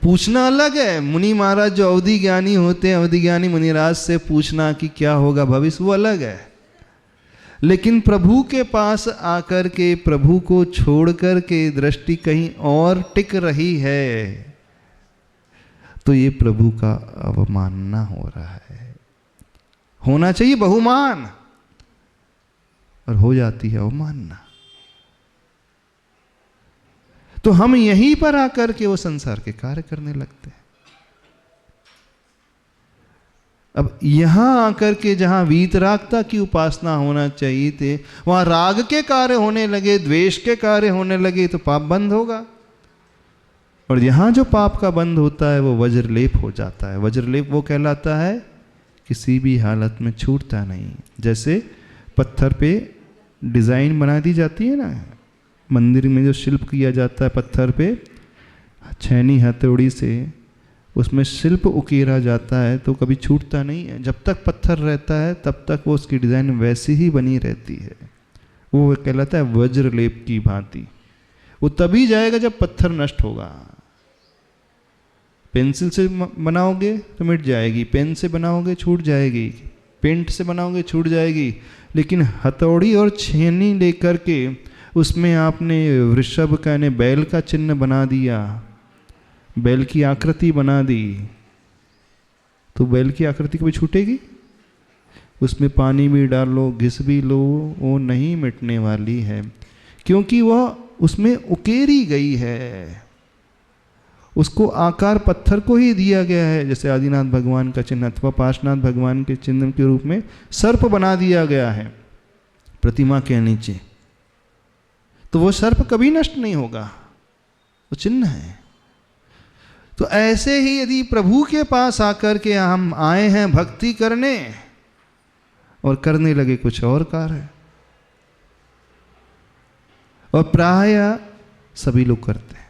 पूछना अलग है। मुनि महाराज जो अवधि ज्ञानी होते हैं, अवधि ज्ञानी मुनिराज से पूछना कि क्या होगा भविष्य, वो अलग है। लेकिन प्रभु के पास आकर के प्रभु को छोड़ कर के दृष्टि कहीं और टिक रही है तो ये प्रभु का अवमानना हो रहा है। होना चाहिए बहुमान और हो जाती है अवमानना। तो हम यहीं पर आकर के वो संसार के कार्य करने लगते हैं। अब यहां आकर के जहां वीतरागता की उपासना होना चाहिए थे, वहां राग के कार्य होने लगे, द्वेष के कार्य होने लगे, तो पाप बंद होगा। और यहां जो पाप का बंद होता है वो वज्रलेप हो जाता है। वज्रलेप वो कहलाता है किसी भी हालत में छूटता नहीं। जैसे पत्थर पे डिजाइन बना दी जाती है ना, मंदिर में जो शिल्प किया जाता है पत्थर पे छैनी हथौड़ी से, उसमें शिल्प उकेरा जाता है तो कभी छूटता नहीं है। जब तक पत्थर रहता है तब तक वो उसकी डिज़ाइन वैसी ही बनी रहती है। वो कहलाता है वज्रलेप की भांति। वो तभी जाएगा जब पत्थर नष्ट होगा। पेंसिल से बनाओगे तो मिट जाएगी, पेन से बनाओगे छूट जाएगी, पेंट से बनाओगे छूट जाएगी। लेकिन हथौड़ी और छेनी लेकर के उसमें आपने वृषभ का यानी बैल का चिन्ह बना दिया, बैल की आकृति बना दी, तो बैल की आकृति कभी छूटेगी? उसमें पानी भी डालो, घिस भी लो, वो नहीं मिटने वाली है, क्योंकि वह उसमें उकेरी गई है। उसको आकार पत्थर को ही दिया गया है। जैसे आदिनाथ भगवान का चिन्ह अथवा पार्श्वनाथ भगवान के चिन्ह के रूप में सर्प बना दिया गया है प्रतिमा के नीचे, तो वो सर्प कभी नष्ट नहीं होगा, वो चिन्ह है। तो ऐसे ही यदि प्रभु के पास आकर के हम आए हैं भक्ति करने और करने लगे कुछ और कार्य, और प्राय सभी लोग करते हैं।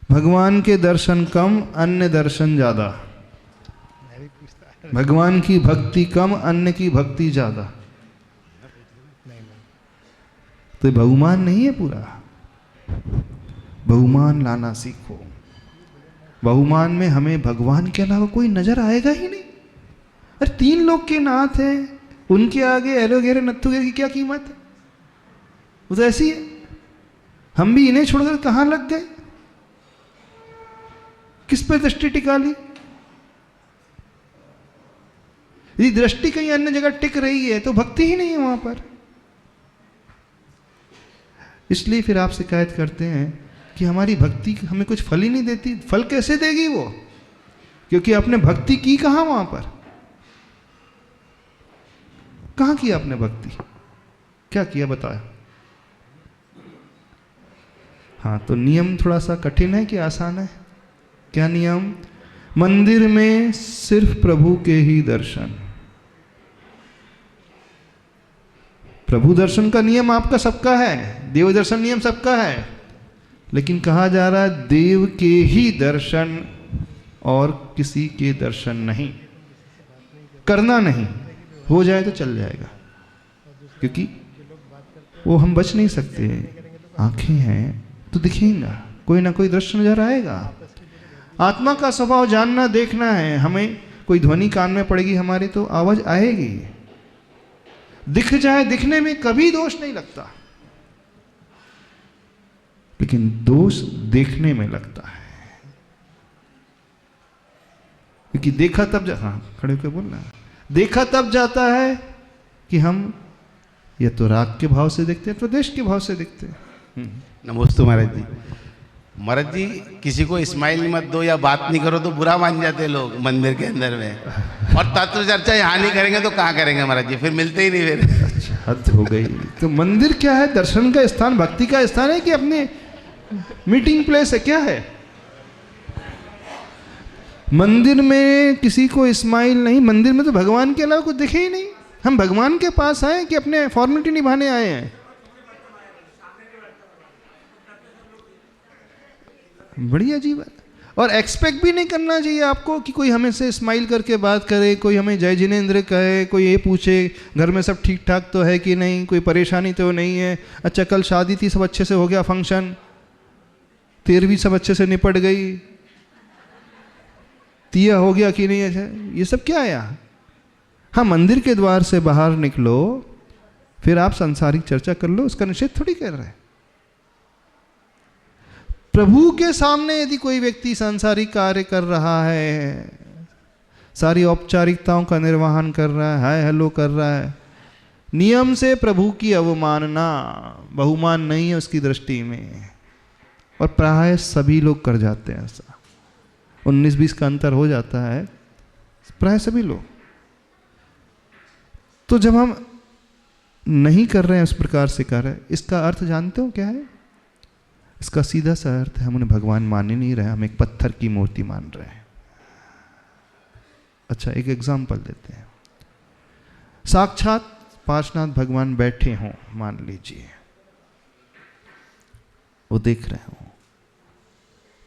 भगवान के दर्शन कम, अन्य दर्शन ज्यादा। भगवान की भक्ति कम, अन्य की भक्ति ज्यादा। तो बहुमान नहीं है पूरा। बहुमान लाना सीखो। बहुमान में हमें भगवान के अलावा कोई नजर आएगा ही नहीं। अरे 3 लोग के नाथ हैं, उनके आगे एलोगेरे नत्थुगे की क्या कीमत है? वो तो ऐसी है। हम भी इन्हें छोड़कर कहाँ लग गए? किस पर दृष्टि टिका ली? यदि दृष्टि कहीं अन्य जगह टिक रही है तो भक्ति ही नहीं है वहां पर। इसलिए फिर आप शिकायत करते हैं कि हमारी भक्ति हमें कुछ फल ही नहीं देती। फल कैसे देगी वो? क्योंकि आपने भक्ति की कहां वहां पर? कहां की आपने भक्ति? क्या किया बताया? हाँ, तो नियम थोड़ा सा कठिन है कि आसान है? क्या नियम? मंदिर में सिर्फ प्रभु के ही दर्शन। प्रभु दर्शन का नियम आपका सबका है, देव दर्शन नियम सबका है, लेकिन कहा जा रहा है देव के ही दर्शन और किसी के दर्शन नहीं। करना नहीं, हो जाए तो चल जाएगा, क्योंकि वो हम बच नहीं सकते। आंखें हैं तो दिखेगा, कोई ना कोई दृश्य नजर आएगा। आत्मा का स्वभाव जानना देखना है। हमें कोई ध्वनि कान में पड़ेगी हमारे तो आवाज आएगी। दिख जाए, दिखने में कभी दोष नहीं लगता, लेकिन दोष देखने में लगता है। क्योंकि देखा तब हाँ खड़े होकर बोलना, देखा तब जाता है कि हम या तो राग के भाव से देखते हैं तो द्वेष के भाव से देखते हैं। नमस्ते महाराज जी। महाराज जी, किसी को स्माइल मत दो या बात नहीं करो तो बुरा मान जाते लोग मंदिर के अंदर में, और तत्व चर्चा यहाँ नहीं करेंगे तो कहाँ करेंगे महाराज जी? फिर मिलते ही नहीं फिर। अच्छा, हद हो गई। तो मंदिर क्या है? दर्शन का स्थान, भक्ति का स्थान है कि अपने मीटिंग प्लेस है? क्या है? मंदिर में किसी को स्माइल नहीं। मंदिर में तो भगवान के अलावा कुछ दिखे ही नहीं। हम भगवान के पास आए कि अपने फॉर्मेलिटी निभाने आए हैं? बड़ी अजीब है। और एक्सपेक्ट भी नहीं करना चाहिए आपको कि कोई हमें से स्माइल करके बात करे, कोई हमें जय जिनेंद्र कहे, कोई ये पूछे घर में सब ठीक ठाक तो है कि नहीं, कोई परेशानी तो नहीं है। अच्छा, कल शादी थी, सब अच्छे से हो गया फंक्शन, 13वीं सब अच्छे से निपट गई, तिया हो गया कि नहीं? अच्छा, ये सब क्या है यहाँ? हाँ, मंदिर के द्वार से बाहर निकलो, फिर आप सांसारिक चर्चा कर लो, उसका निषेध थोड़ी कर रहे हैं। प्रभु के सामने यदि कोई व्यक्ति सांसारिक कार्य कर रहा है, सारी औपचारिकताओं का निर्वहन कर रहा है, हाय हेलो कर रहा है, नियम से प्रभु की अवमानना, बहुमान नहीं है उसकी दृष्टि में। और प्राय सभी लोग कर जाते हैं ऐसा। 19-20 का अंतर हो जाता है, प्राय सभी लोग। तो जब हम नहीं कर रहे हैं उस प्रकार से कार्य, इसका अर्थ जानते हो क्या है? इसका सीधा सा अर्थ है हम उन्हें भगवान मान ही नहीं रहे, हम एक पत्थर की मूर्ति मान रहे हैं। अच्छा, एक एग्जांपल देते हैं। साक्षात पार्श्वनाथ भगवान बैठे हों, मान लीजिए, वो देख रहे हो,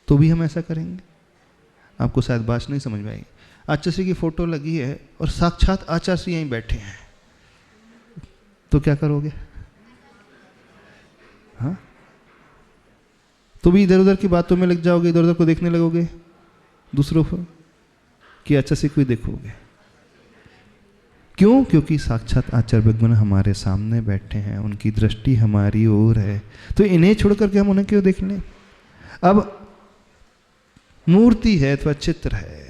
तो भी हम ऐसा करेंगे? आपको शायद बात नहीं समझ में आएगी। आचार्य श्री की फोटो लगी है और साक्षात आचार्य श्री यहीं बैठे हैं, तो क्या करोगे? हाँ, तो भी इधर उधर की बातों में लग जाओगे, इधर उधर को देखने लगोगे दूसरों को, कि अच्छा से कोई देखोगे? क्यों? क्योंकि साक्षात आचार्य भगवान हमारे सामने बैठे हैं, उनकी दृष्टि हमारी ओर है, तो इन्हें छोड़ करके हम उन्हें क्यों देख लें? अब मूर्ति है अथवा चित्र है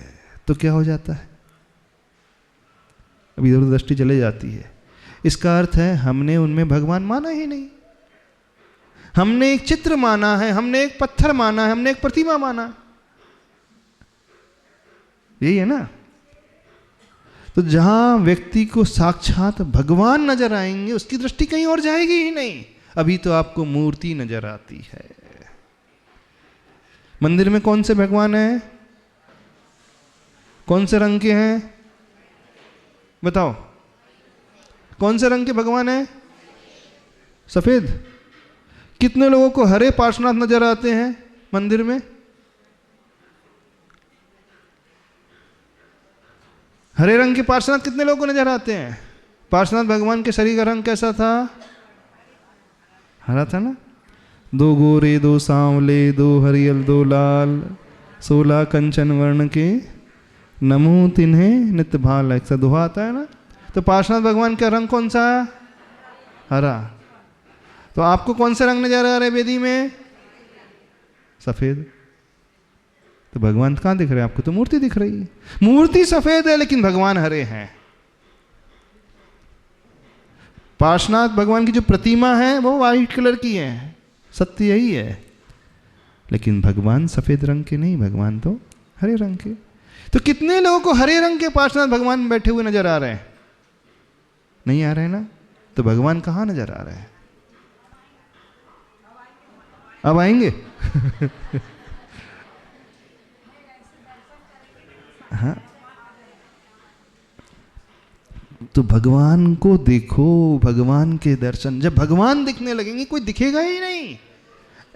तो क्या हो जाता है? अब इधर उधर दृष्टि चले जाती है। इसका अर्थ है हमने उनमें भगवान माना ही नहीं। हमने एक चित्र माना है, हमने एक पत्थर माना है, हमने एक प्रतिमा माना। यही है ना? तो जहां व्यक्ति को साक्षात भगवान नजर आएंगे, उसकी दृष्टि कहीं और जाएगी ही नहीं। अभी तो आपको मूर्ति नजर आती है। मंदिर में कौन से भगवान हैं? कौन से रंग के हैं? बताओ, कौन से रंग के भगवान हैं? सफेद। कितने लोगों को हरे पार्श्वनाथ नजर आते हैं मंदिर में? हरे रंग के पार्श्वनाथ कितने लोगों को नजर आते हैं? पार्श्वनाथ भगवान के शरीर का रंग कैसा था? हरा था ना? 2 गोरे 2 सांवले 2 हरियल 2 लाल 16 कंचन वर्ण के नमो तिन्हे नित्य भाल, एक सा दोहा आता है ना। तो पार्श्वनाथ भगवान का रंग कौन सा है? हरा। तो आपको कौन से रंग नजर आ रहे वेदी में? सफेद। तो भगवान कहाँ दिख रहे हैं आपको? तो मूर्ति दिख रही है। मूर्ति सफेद है लेकिन भगवान हरे हैं। पार्श्वनाथ भगवान की जो प्रतिमा है वो व्हाइट कलर की है, सत्य यही है। लेकिन भगवान सफेद रंग के नहीं, भगवान तो हरे रंग के। तो कितने लोगों को हरे रंग के पार्श्वनाथ भगवान बैठे हुए नजर आ रहे हैं? नहीं आ रहे हैं ना। तो भगवान कहाँ नजर आ रहे हैं? अब आएंगे। हाँ, तो भगवान को देखो, भगवान के दर्शन। जब भगवान दिखने लगेंगे कोई दिखेगा ही नहीं।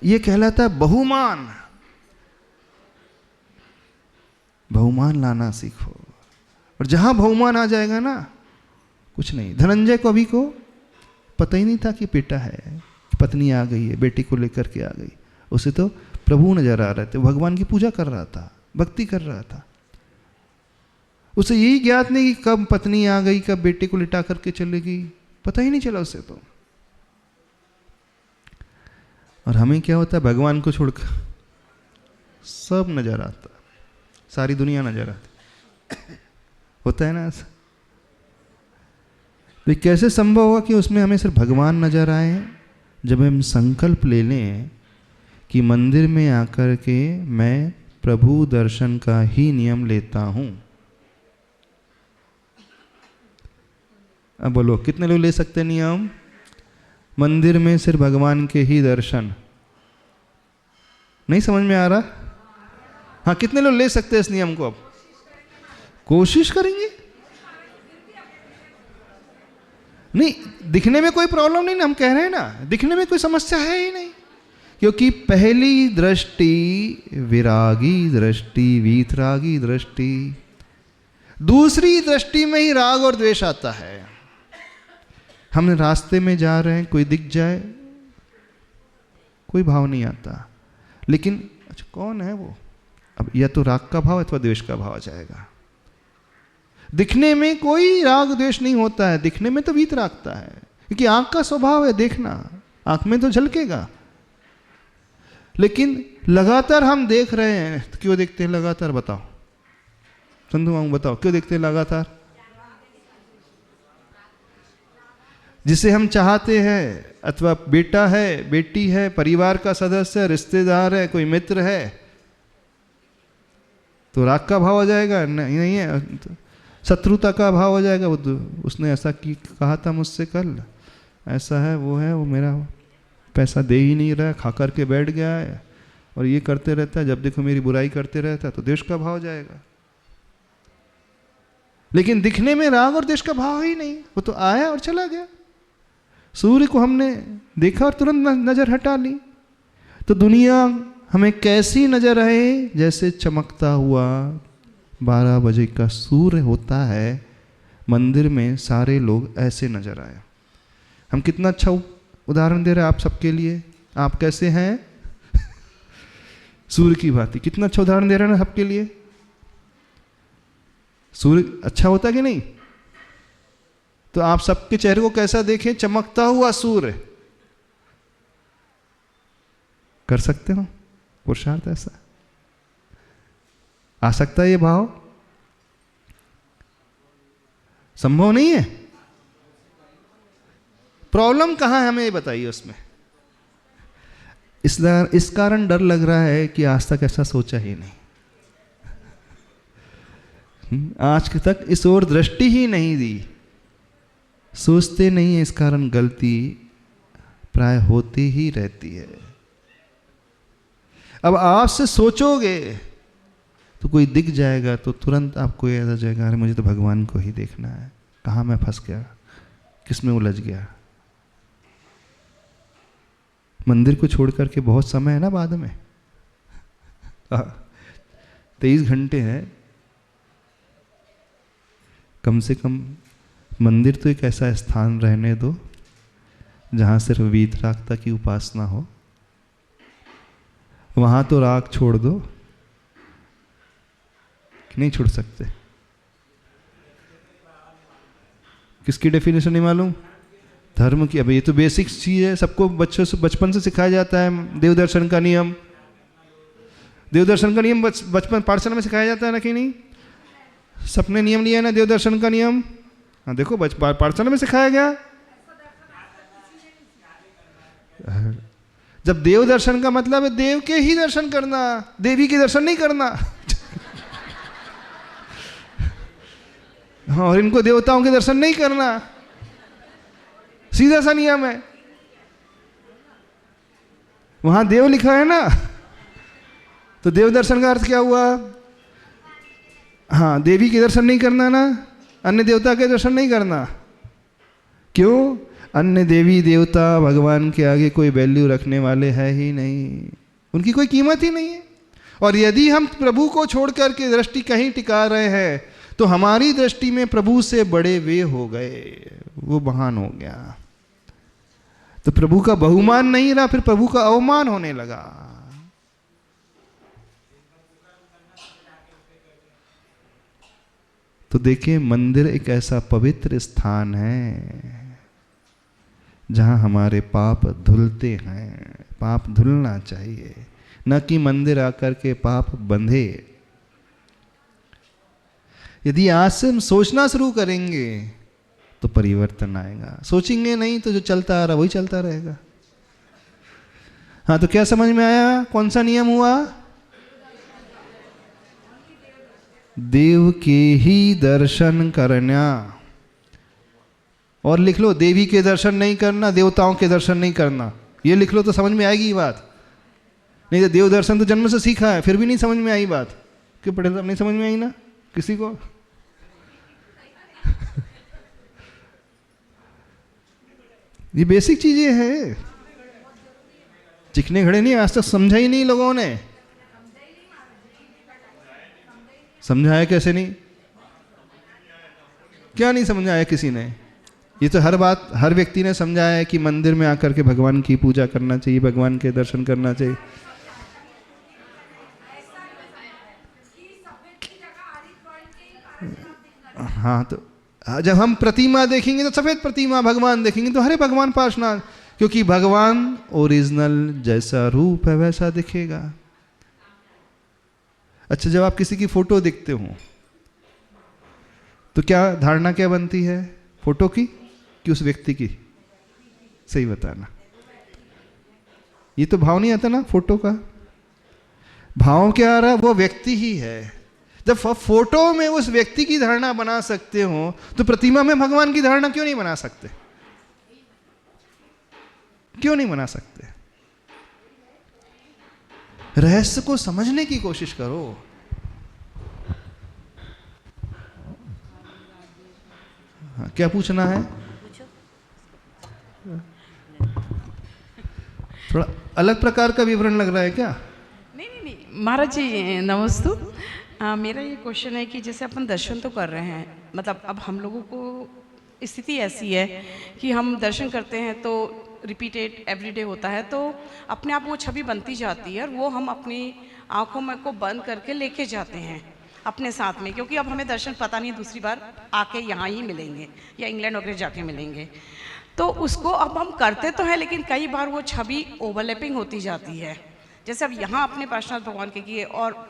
ये कहलाता है बहुमान। बहुमान लाना सीखो। और जहां बहुमान आ जाएगा ना, कुछ नहीं। धनंजय को अभी को पता ही नहीं था कि बेटा है, पत्नी आ गई है, बेटी को लेकर के आ गई। उसे तो प्रभु नजर आ रहे थे, भगवान की पूजा कर रहा था, भक्ति कर रहा था। उसे यही ज्ञात नहीं कि कब पत्नी आ गई, कब बेटे को लिटा करके चली गई, पता ही नहीं चला उसे तो। और हमें क्या होता है? भगवान को छोड़कर सब नजर आता, सारी दुनिया नजर आती। होता है ना ऐसा? तो कैसे संभव होगा कि उसमें हमें सिर्फ भगवान नजर आए? जब हम संकल्प ले लें कि मंदिर में आकर के मैं प्रभु दर्शन का ही नियम लेता हूं। अब बोलो कितने लोग ले सकते नियम? मंदिर में सिर्फ भगवान के ही दर्शन। नहीं समझ में आ रहा? हाँ, कितने लोग ले सकते हैं इस नियम को? अब कोशिश करेंगे। नहीं, दिखने में कोई प्रॉब्लम नहीं ना, हम कह रहे हैं ना, दिखने में कोई समस्या है ही नहीं। क्योंकि पहली दृष्टि विरागी दृष्टि, वीतरागी दृष्टि, दूसरी दृष्टि में ही राग और द्वेष आता है। हम रास्ते में जा रहे हैं, कोई दिख जाए, कोई भाव नहीं आता। लेकिन अच्छा कौन है वो? अब या तो राग का भाव अथवा द्वेष का भाव आ जाएगा। दिखने में कोई राग द्वेष नहीं होता है, दिखने में तो वीत रागता है, क्योंकि आंख का स्वभाव है देखना, आंख में तो झलकेगा। लेकिन लगातार हम देख रहे हैं, तो क्यों देखते हैं लगातार? बताओ संधू मामू, बताओ क्यों देखते हैं लगातार? जिसे हम चाहते हैं, अथवा बेटा है, बेटी है, परिवार का सदस्य है, रिश्तेदार है, कोई मित्र है, तो राग का भाव आ जाएगा? नहीं है, शत्रुता का भाव हो जाएगा। वो उसने ऐसा की कहा था मुझसे कल, ऐसा है, वो मेरा पैसा दे ही नहीं रहा, खा करके बैठ गया है और ये करते रहता है, जब देखो मेरी बुराई करते रहता है, तो देश का भाव जाएगा। लेकिन दिखने में राग और देश का भाव ही नहीं, वो तो आया और चला गया। सूर्य को हमने देखा और तुरंत नजर हटा ली। तो दुनिया हमें कैसी नजर आए? जैसे चमकता हुआ 12 बजे का सूर्य होता है, मंदिर में सारे लोग ऐसे नजर आए। हम कितना अच्छा उदाहरण दे रहे हैं आप सबके लिए। आप कैसे हैं? सूर्य की भांति। कितना अच्छा उदाहरण दे रहे हैं ना सबके लिए। सूर्य अच्छा होता कि नहीं? तो आप सबके चेहरे को कैसा देखें? चमकता हुआ सूर्य। कर सकते हो पुरुषार्थ ऐसा? आ सकता है ये भाव? संभव नहीं है। प्रॉब्लम कहां है हमें ये बताइए उसमें। इस कारण डर लग रहा है कि आज तक ऐसा सोचा ही नहीं, आज तक इस ओर दृष्टि ही नहीं दी, सोचते नहीं है। इस कारण गलती प्राय होती ही रहती है। अब आपसे सोचोगे तो कोई दिख जाएगा तो तुरंत आपको ये आ जाएगा, अरे मुझे तो भगवान को ही देखना है, कहाँ मैं फंस गया, किस में उलझ गया। मंदिर को छोड़ करके बहुत समय है ना बाद में, 23 घंटे हैं, कम से कम मंदिर तो एक ऐसा स्थान रहने दो जहाँ सिर्फ वीतरागता की उपासना हो। वहाँ तो राग छोड़ दो, कि नहीं छूट सकते? किसकी डेफिनेशन नहीं मालूम? धर्म की। अब ये तो बेसिक चीज़ है, सबको बच्चों से बचपन से सिखाया जाता है। देवदर्शन का नियम, देवदर्शन का नियम बचपन पाठशाला में सिखाया जाता है ना कि नहीं? सबने नियम लिया है ना देवदर्शन का नियम? हाँ देखो पाठशाला में सिखाया गया। जब देव दर्शन का मतलब है देव के ही दर्शन करना, देवी के दर्शन नहीं करना। हाँ, और इनको देवताओं के दर्शन नहीं करना, सीधा सा नियम है। वहां देव लिखा है ना, तो देव दर्शन का अर्थ क्या हुआ? हाँ, देवी के दर्शन नहीं करना ना, अन्य देवता के दर्शन नहीं करना। क्यों? अन्य देवी देवता भगवान के आगे कोई वैल्यू रखने वाले है ही नहीं, उनकी कोई कीमत ही नहीं है। और यदि हम प्रभु को छोड़ करके दृष्टि कहीं टिका रहे हैं तो हमारी दृष्टि में प्रभु से बड़े वे हो गए, वो महान हो गया। तो प्रभु का बहुमान नहीं रहा, फिर प्रभु का अवमान होने लगा। तो देखिए, मंदिर एक ऐसा पवित्र स्थान है जहां हमारे पाप धुलते हैं। पाप धुलना चाहिए, न कि मंदिर आकर के पाप बंधे। यदि आज से हम सोचना शुरू करेंगे तो परिवर्तन आएगा, सोचेंगे नहीं तो जो चलता आ रहा वही चलता रहेगा। हाँ, तो क्या समझ में आया? कौन सा नियम हुआ? देव के ही दर्शन करना। और लिख लो, देवी के दर्शन नहीं करना, देवताओं के दर्शन नहीं करना। ये लिख लो तो समझ में आएगी ये बात। नहीं तो देव दर्शन तो जन्म से सीखा है, फिर भी नहीं समझ में आई बात। क्यों पढ़े तो नहीं समझ में आई ना किसी को? ये बेसिक चीजें हैं, चिकने खड़े नहीं, आज तक समझा ही नहीं लोगों ने। समझाया कैसे नहीं? क्या नहीं समझाया किसी ने? ये तो हर बात हर व्यक्ति ने समझाया है कि मंदिर में आकर के भगवान की पूजा करना चाहिए, भगवान के दर्शन करना चाहिए। हाँ, तो जब हम प्रतिमा देखेंगे तो सफेद प्रतिमा, भगवान देखेंगे तो हरे भगवान पार्श्वनाथ, क्योंकि भगवान ओरिजिनल जैसा रूप है वैसा दिखेगा। अच्छा, जब आप किसी की फोटो देखते हो तो क्या धारणा क्या बनती है? फोटो की कि उस व्यक्ति की? सही बताना। ये तो भाव नहीं आता ना फोटो का। भाव क्या आ रहा है? वो व्यक्ति ही है। जब फोटो में उस व्यक्ति की धारणा बना सकते हो तो प्रतिमा में भगवान की धारणा क्यों नहीं बना सकते? क्यों नहीं बना सकते? रहस्य को समझने की कोशिश करो। हाँ, क्या पूछना है? थोड़ा अलग प्रकार का विवरण लग रहा है क्या? नहीं, महाराज जी नमस्तु। मेरा ये क्वेश्चन है कि जैसे अपन दर्शन तो कर रहे हैं, मतलब अब हम लोगों को स्थिति ऐसी है कि हम दर्शन करते हैं तो रिपीटेड एवरीडे होता है, तो अपने आप वो छवि बनती जाती है और वो हम अपनी आंखों में को बंद करके लेके जाते हैं अपने साथ में, क्योंकि अब हमें दर्शन पता नहीं दूसरी बार आके यहाँ ही मिलेंगे या इंग्लैंड वगैरह जाके मिलेंगे। तो उसको अब हम करते तो हैं, लेकिन कई बार वो छवि ओवरलैपिंग होती जाती है। जैसे अब यहाँ अपने पार्श्वनाथ भगवान के किए और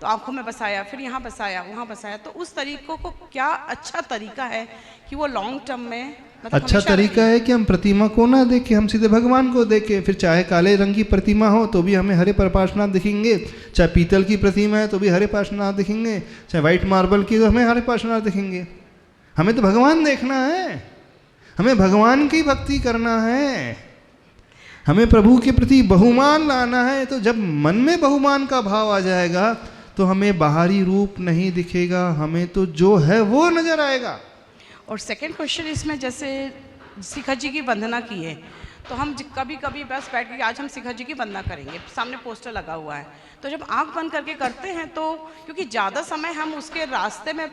तो आंखों में बसाया, फिर यहाँ बसाया, वहाँ बसाया, तो उस तरीकों को क्या अच्छा तरीका है कि वो लॉन्ग टर्म में मतलब अच्छा तरीका है कि हम प्रतिमा को ना देखें, हम सीधे भगवान को देखें। फिर चाहे काले रंग की प्रतिमा हो तो भी हमें हरे पार्श्वनाथ दिखेंगे, चाहे पीतल की प्रतिमा है तो भी हरे पार्श्वनाथ दिखेंगे, चाहे व्हाइट मार्बल की तो हमें हरे पार्श्वनाथ दिखेंगे। हमें तो भगवान देखना है, हमें भगवान की भक्ति करना है, हमें प्रभु के प्रति बहुमान लाना है। तो जब मन में बहुमान का भाव आ जाएगा तो हमें बाहरी रूप नहीं दिखेगा, हमें तो जो है वो नजर आएगा। और सेकंड क्वेश्चन इसमें, जैसे शिखा जी की वंदना की है तो हम कभी कभी बस बैठ के आज हम शिखा जी की वंदना करेंगे, सामने पोस्टर लगा हुआ है, तो जब आंख बंद करके करते हैं तो क्योंकि ज़्यादा समय हम उसके रास्ते में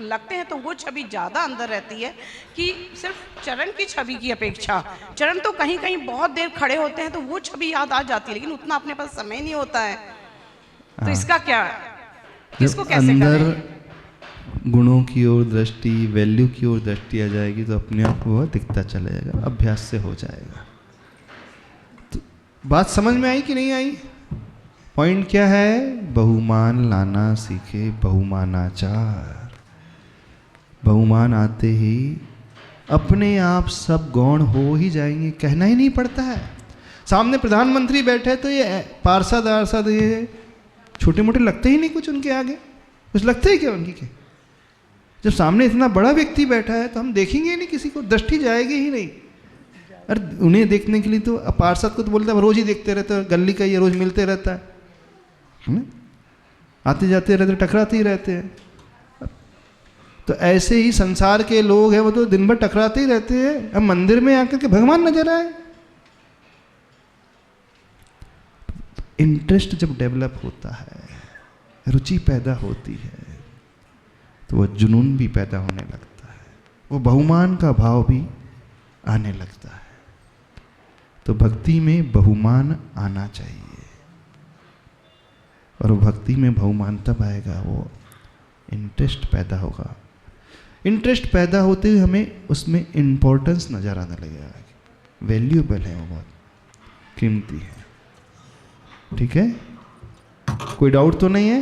लगते हैं तो वो छवि ज़्यादा अंदर रहती है कि सिर्फ चरण की छवि की अपेक्षा, चरण तो कहीं कहीं बहुत देर खड़े होते हैं तो वो छवि याद आ जाती है, लेकिन उतना अपने पास समय नहीं होता है। तो इसका क्या? किसको जब कैसे अंदर करें? गुणों की ओर दृष्टि, वैल्यू की ओर दृष्टि आ जाएगी तो अपने आप वह दिखता चला जाएगा, अभ्यास से हो जाएगा। तो बात समझ में आई कि नहीं आई? पॉइंट क्या है? बहुमान लाना सीखे, बहुमानाचार। बहुमान आते ही अपने आप सब गौण हो ही जाएंगे, कहना ही नहीं पड़ता है। सामने प्रधानमंत्री बैठे तो ये पार्षद आर्षद ये छोटे मोटे लगते ही नहीं कुछ उनके आगे, कुछ लगते ही क्या उनकी के? जब सामने इतना बड़ा व्यक्ति बैठा है तो हम देखेंगे ही नहीं किसी को, दृष्टि जाएगी ही नहीं। अरे उन्हें देखने के लिए तो पार्षद को तो बोलता है रोज ही देखते रहते हैं, गली का ये रोज मिलते रहता है, आते जाते रहते, टकराते ही रहते हैं। तो ऐसे ही संसार के लोग हैं, वो तो दिन भर टकराते ही रहते हैं। अब मंदिर में आकर के भगवान नजर आए। इंटरेस्ट जब डेवलप होता है, रुचि पैदा होती है, तो वह जुनून भी पैदा होने लगता है, वो बहुमान का भाव भी आने लगता है। तो भक्ति में बहुमान आना चाहिए, और भक्ति में बहुमान तब आएगा, वो इंटरेस्ट पैदा होगा। इंटरेस्ट पैदा होते हुए हमें उसमें इम्पोर्टेंस नज़र आने लगेगा, वैल्यूएबल है, वो बहुत कीमती है। ठीक है, कोई डाउट तो नहीं है?